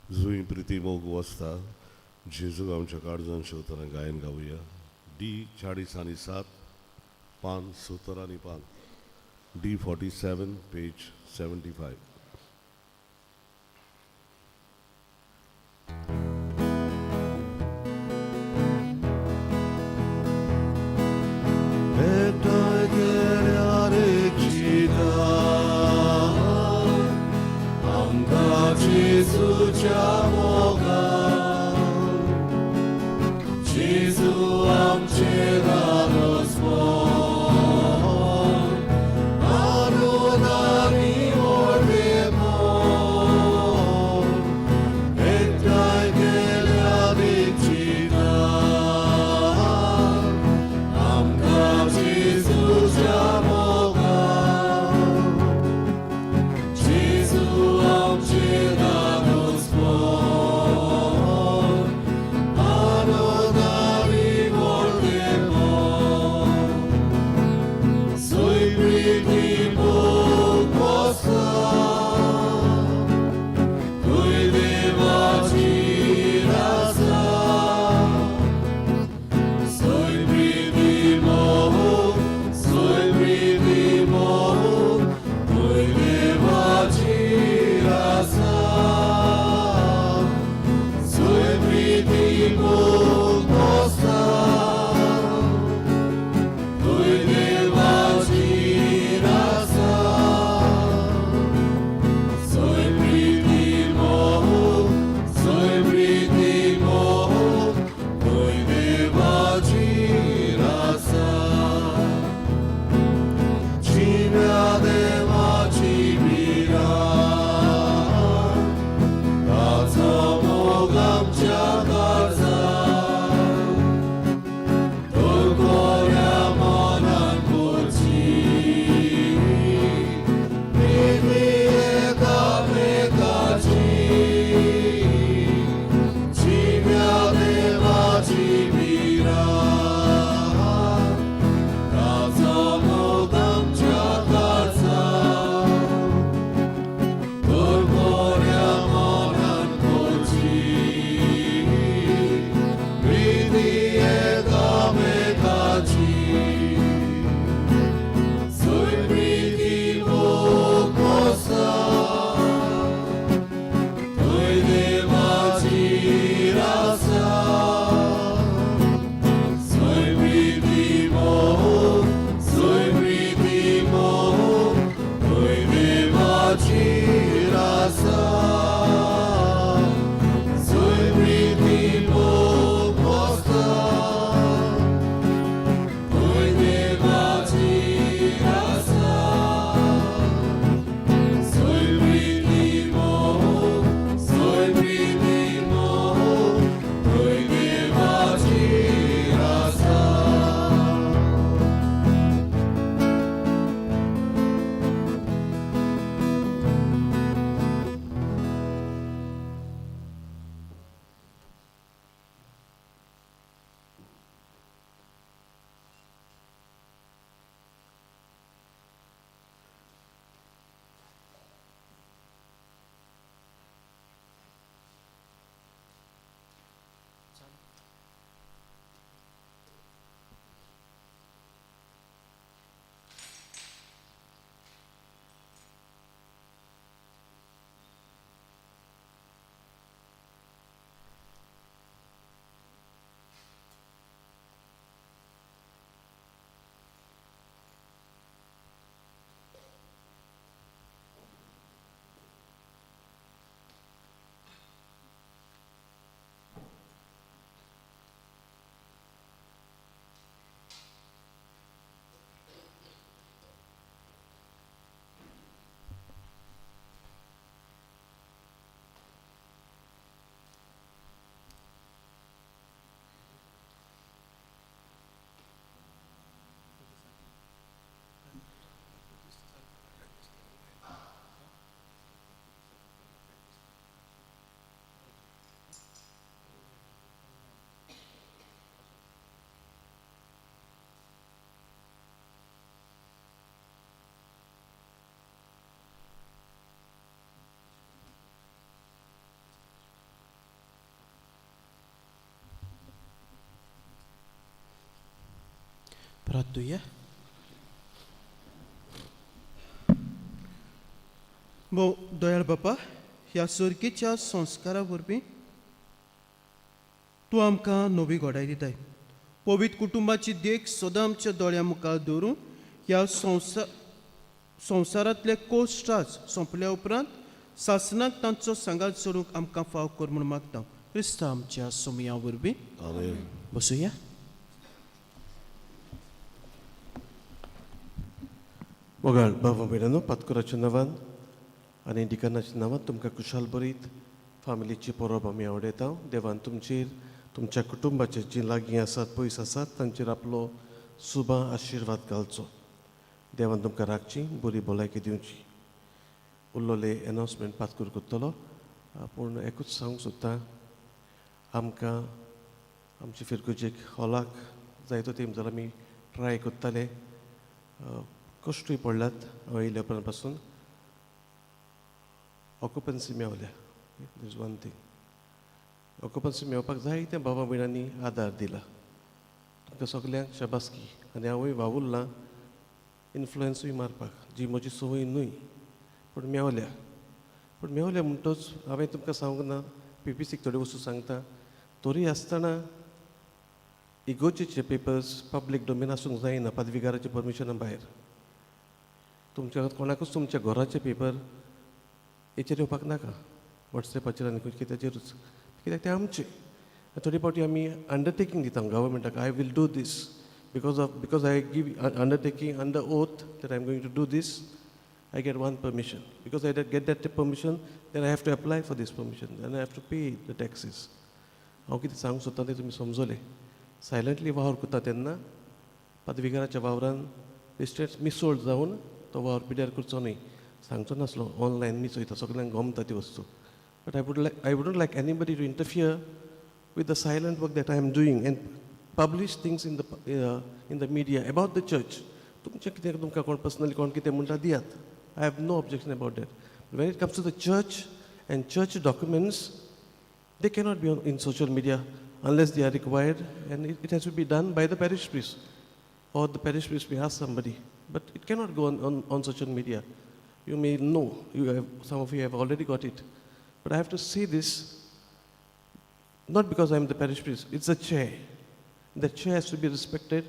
जुई प्रिती मोग वाजता जेजू आमच्या काळजान शेवतना गायन गावया. D40 पान 70 पान. D47 page 75. Jesus, प्रार्थूया. दयाळ बापा, ह्या सर्गीच्या संस्कारा वरवीं तूं आमकां नवी घोडाय दिताय. पवित्र कुटुंबाची देख सदां आमच्या दोळ्या मुखार दवरून ह्या संवसारांतले कोश्टास सोंपल्या उपरांत सासणाक तांचो सांगात सोडूंक आमकां फाव कर म्हूण मागता. क्रिस्ता आमच्या सोमया वरवीं. आमेन. बसूया. मोगाळ बाबा भयणानो, पातकुराच्या नांवान आनी डिकनाच्या नांवान तुमकां कुशाल बरीत फामिलीची परब आमी आवडयता. देवान तुमचेर, तुमच्या कुटुंबाचेर जीं लागीं आसात, पयस आसात, तांचेर आपलो सुबा आशिर्वाद घालचो. देवान तुमकां राखची, बरी भलायकी दिवची. उरलोले एनावन्समेंट पातकूर करतलो, पूण एकूच सांगूंक सोदतां, आमकां आमचे फिरकुजेक हॉलाक जायतो तेंप जाल्यार आमी ट्राय करताले. कश्टूय पडल्यात हांव येयल्या उपरांत पासून. ऑक्युपन्सी मेवल्या, that is one thing. Occupancy मेवपाक जाय तें बाबा भयणांनी आदार दिला. तुमकां सगल्यांक शाबासकी. आनी हांवूय वावुरलां इन्फ्लुएन्सूय मारपाक, जी म्हजी संवय न्हय, पूण मेवल्या. पूण मेवल्या म्हणटच हांवें तुमकां सांगूंक ना, PPCक थोड्यो वस्तू सांगता. तोरी आसतना इगोजेचे पेपर्स पब्लीक डोमेन आसूंक जायना पदवीकाराच्या परमिशना भायर. तुमच्या कोणाकूच तुमच्या घराचे पेपर हेचेर येवपाक नाका, वॉट्सॅपाचेर आनी खंय कित्याचेरूच, कित्याक ते आमचे. थोडी फावटी आमी अंडरटेकींग दिता गव्हर्मेंटाक, I will do this because I give undertaking under oath that I am going to do this. I get one permission. Because I get that permission, then I have to apply for this permission. Then I have to pay the taxes. हांव कितें सांगूंक सोदतां तें तुमी समजलें. सायलंटली वावर करता तेन्ना पदवीकाराच्या वावरान रिस्ट्रेट्स मिसोल्ड जावन तो वावर पिड्यार करचो न्हय. सांगचो नासलो ऑनलायन मिसयता, सगळ्यांक गमता ती वस्तू. But I wouldn't like anybody to interfere with the silent work that I am doing and publish things in the media about the church. तुमचें कितें तुमकां कोण पर्सनली कोण कितें म्हणटा दियात. I have no objection about that. But when it comes to the church and church documents, they cannot be in social media unless they are required, and it has to be done by the parish priest, or the parish priest may ask somebody. But it cannot go on social media. You may know, some of you have already got it. But I have to say this, not because I am the parish priest, it's a chair. The chair has to be respected,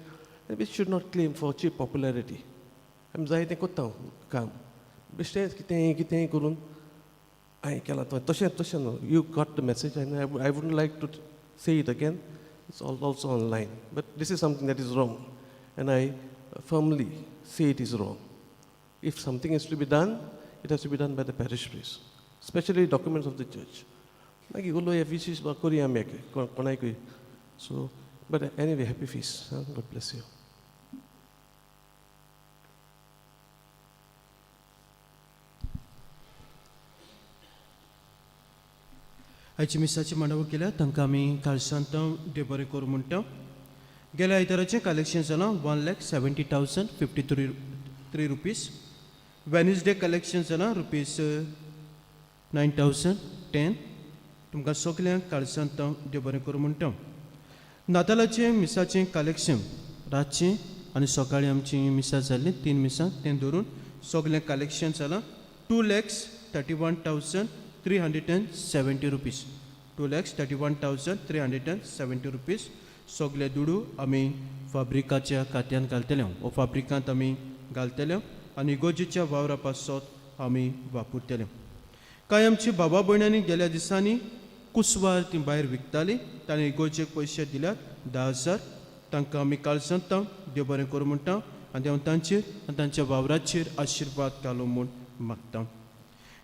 and we should not claim for cheap popularity. आमी जाय तें कोत्ता काम, बेश्टें कितेंय करून हांवें केलां तशें न्हू. यू गॉट द मेसेज आनी I wouldn't like to say it again. It's also online. But this is something that is wrong, and I firmly say it is wrong. If something is to be done, it has to be done by the parish priest, specially documents of the church. मागीर उलोवया विशीश करुया आमी कोणाकूय. So but anyway, happy feast. God bless you. आयची मिसाची मांडावळ केल्या तांकां आमी कालसांत देव बरें करूं म्हणटा. गेल्या आयताराचें कलेक्शन जालां 1,70,053 रुपीज. वेनसडे कलेक्शन जालां ₹9,010. तुमकां सगल्यांक कालसांत देव बरें करूं म्हणटा. नातालाचें मिसाचें कलेक्शन रातचें आनी सकाळीं आमची मिसा जाल्ली 3 मिसां, तें धरून सगलें कलेक्शन जालां 2,31,370 रुपीज. 2,31,370 रुपीज. सगळे दुडू आमी फाब्रिकाच्या खात्यांत घालतले, वो फाब्रिकांत आमी घालतले आनी इगोजेच्या वावरा पासत आमी वापरतले. कांय आमची बाबा भयणांनी गेल्या दिसांनी कुसवार ती भायर विकताली, ताणें इगोजेक पयशे दिल्यात 10,000. तांकां आमी कालसांत देव बरें करूं म्हणटा आनी देव तांचेर आनी तांच्या वावराचेर आशिर्वाद घालूं म्हूण मागता.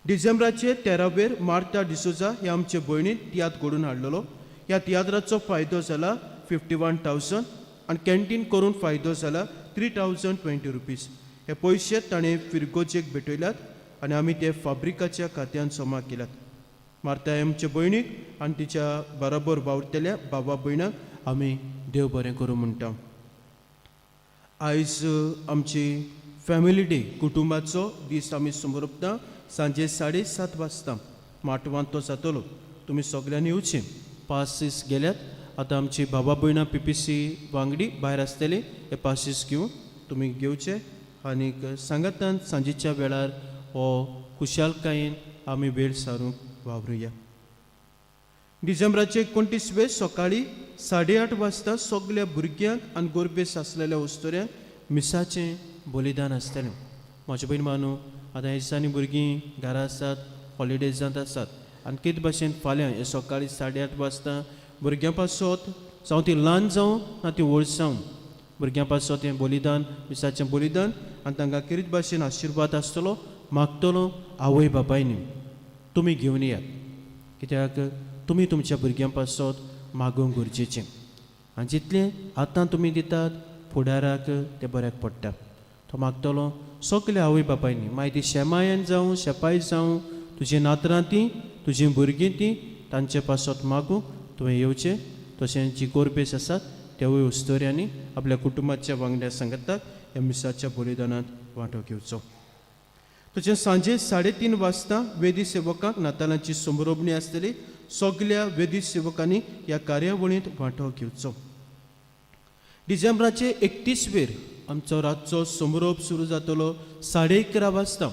डिसेंबराचे 13 मार्ता डिसोजा ह्या आमचे भयणीन तियात्र घडोवन हाडलेलो. ह्या तियात्राचो फायदो जाला 51,000 आनी कॅन्टीन करून फायदो जाला 3,020 रुपीज. हे पयशे ताणें फिरगोजेक भेटयल्यात आनी आमी ते फाब्रिकाच्या खात्यांत जमा केल्यात. मार्ता आमचे भयणीक आनी तिच्या बरोबर वावरतल्या बाबा भयणाक आमी देव बरें करूं म्हणटा. आयज आमची फॅमिली डे कुटुंबाचो दीस आमी समोरपता. सांजे 7:30 वाजता माटवान तो जातलो. तुमी सगल्यांनी येवचें. पासीस गेल्यात आतां आमची बाबा भयणां PPC वांगडी भायर आसतली हे पासीस घेवन तुमी घेवचे आनीक सांगातान सांजेच्या वेळार हो खुशालकायेन आमी वेळ सारूंक वावरुया. डिसेंबराचे 29 सकाळीं 8:30 वाजता सगल्या भुरग्यांक आनी गोरबेस आसलेल्या उस्तोऱ्यांक मिसाचें बलिदान आसतलें. म्हाजे बहीण मानू आतां ह्या दिसांनी भुरगीं घरा आसात, हॉलिडेजांत आसात आनी कित भाशेन फाल्यां हे सकाळीं 8:30 वाजता भुरग्यां पासत जावं ती ल्हान जावं ना ती व्हड जावं भुरग्यां पासत हें बलिदान मिसाचें बलिदान आनी तांकां कितें भाशेन आशिर्वाद आसतलो मागतलो आवय बापायनी तुमी घेवन येयात. कित्याक तुमी तुमच्या भुरग्यां पासत मागूंक गरजेचें आनी जितलें आतां तुमी दितात फुडाराक तें बऱ्याक पडटा. तो मागतलो सगल्या आवय बापायनी मागीर ती शेमायन जावं शेपाय जावं तुजी नातरां तीं तुजीं भुरगीं तीं तांचे पासत मागूंक तुवें येवचें. तशेंच जी गोरबेस आसात तेवूय उस्तोऱ्यांनी आपल्या कुटुंबाच्या वांगड्या सांगतात ह्या मिसाच्या बलिदानांत वांटो घेवचो. तशेंच सांजे 3:30 वाजता वेदी सेवकांक नातालांची सोमरोबणी आसतली. सगल्या वेदी सेवकांनी ह्या कार्यावळींत वांटो घेवचो. डिसेंबराचे 31 आमचो रातचो सोमरोप सुरू जातलो 11:30 वाजता.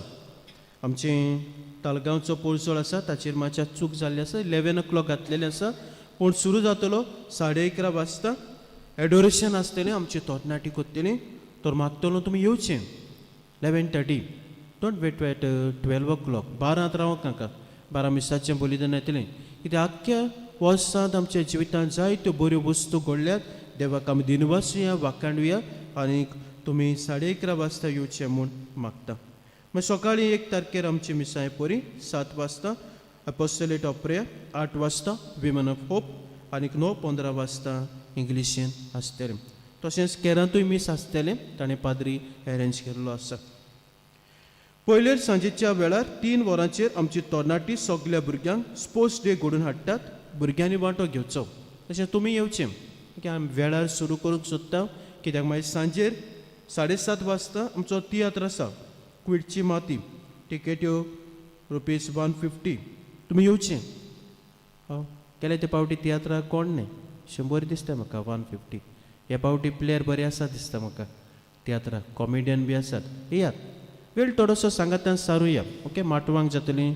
आमचें तालगांवचो पोरसोळ आसा ताचेर मातशें चूक जाल्ली आसा 11 o'clock घातलेलें आसा पूण सुरू जातलो 11:30 वाजता. एडोरेशन आसतलें आमची तोरणाटी कोत्तली तर मागतलो तुमी येवचें 11:30. डोंट वेट एट 12 o'clock 12 रावंक नाका. 12 मिसाचें बलिदान येतलें कित्याक आख्ख्या वर्सांत आमच्या जिवितांत जायत्यो बऱ्यो वस्तू घडल्यात. देवाक आमी दिनवासुया वाखाणुया आनीक तुमी 11:30 वाजता येवचें म्हूण मागता. मागीर सकाळीं 1 तारखेर आमची मिसाय परी 7 वाजता अपोस्टोलेट ऑफ प्रेयर, 8 वाजता विमन ऑफ होप आनीक 9:15 वाजता इंग्लिशीन आसतलें. तशेंच केरांतूय मीस आसतलें ताणें पाद्री अरेंज केल्लो आसा. पयलेर सांजेच्या वेळार 3 वरांचेर आमची तरणाटी सगल्या भुरग्यांक स्पोर्ट्स डे घडोवन हाडटात. भुरग्यांनी वांटो घेवचो. तशें तुमी येवचें कित्याक आमी वेळार सुरू करूंक सोदता कित्याक मागीर सांजेर 7:30 वाजता आमचो तियात्र आसा क्विडची माती. टिकेट्यो ₹150. तुमी येवचें. गेल्या ते पावटी तियात्राक कोण न्ही 100 दिसता म्हाका 150. हे पावटी प्लेयर बरे आसा दिसता म्हाका तियात्राक कॉमेडियन बी आसात. येयात वेळ थोडोसो सांगातान सारुया. ओके माटवांक जातली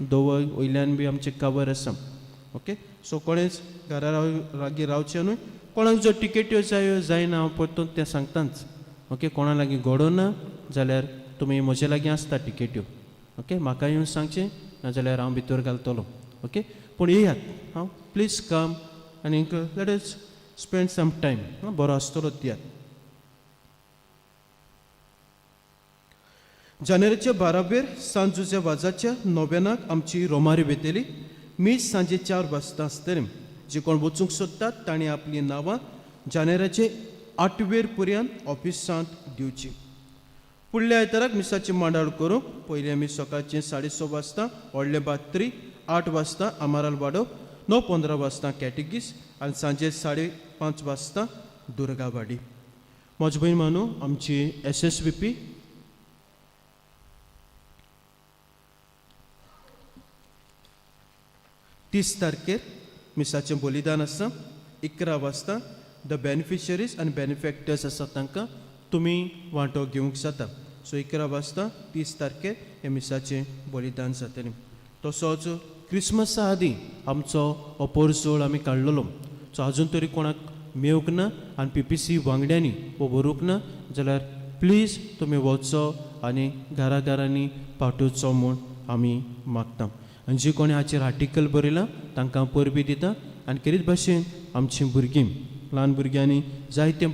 दोवय वयल्यान बी आमचे कवर आसा. ओके सो कोणेच घरा लागीं रावचें न्हय. कोणाक जर टिकेट्यो जायो जायना हांव परतून तें सांगताच. ओके कोणा लागीं घडोना जाल्यार तुमी म्हजे लागीं आसता टिकेट्यो. ओके म्हाका येवन सांगचें नाजाल्यार हांव भितर घालतलो. ओके पूण येयात हांव प्लीज कम आनीक let us spend some time. बरो आसतलो तियात्र. जानेराच्या 12 सांजुच्या वाजाच्या 9 आमची रोमारी वेतेली. मीस सांजे 4 वाजता आसतलें. जे कोण वचूंक सोदतात तांणी आपलीं नांवां जानेराचे 8 पर्यंत ऑफिसांत दिवची. फुडल्या आयताराक मिसाची मांडावळ करूंक पयलीं आमी सकाळचें 6:30 वाजता व्हडले बात्री, 8 वाजता आमाराल वाडप, 9:15 वाजता कॅटेगीस आनी सांजे 5:30 वाजता दुर्गावाडी. म्हजो भयण मानू आमची SSVP 30 तारखेर मिसाचें बलिदान आसा. 11 वाजता द बेनिफिशरीज आनी बेनिफॅक्टर्स आसा तांकां तुमी वांटो घेवंक जाता. सो 11 वाजता 30 तारखेर हे मिसाचें बलिदान जातलें. तसोच क्रिसमसा आदीं आमचो हो पोरसोळ आमी काडलेलो. सो आजून तरी कोणाक मेळूंक ना आनी PPC वांगड्यांनी वो व्हरूंक ना जाल्यार प्लीज तुमी वचो आनी घरांनी पाठोवचो म्हूण आमी मागता. आनी जी कोणी हाचेर आर्टिकल बरयलां तांकां परबी दिता. आनी कितें भाशेन आमचीं भुरगीं ल्हान भुरग्यांनी जायतें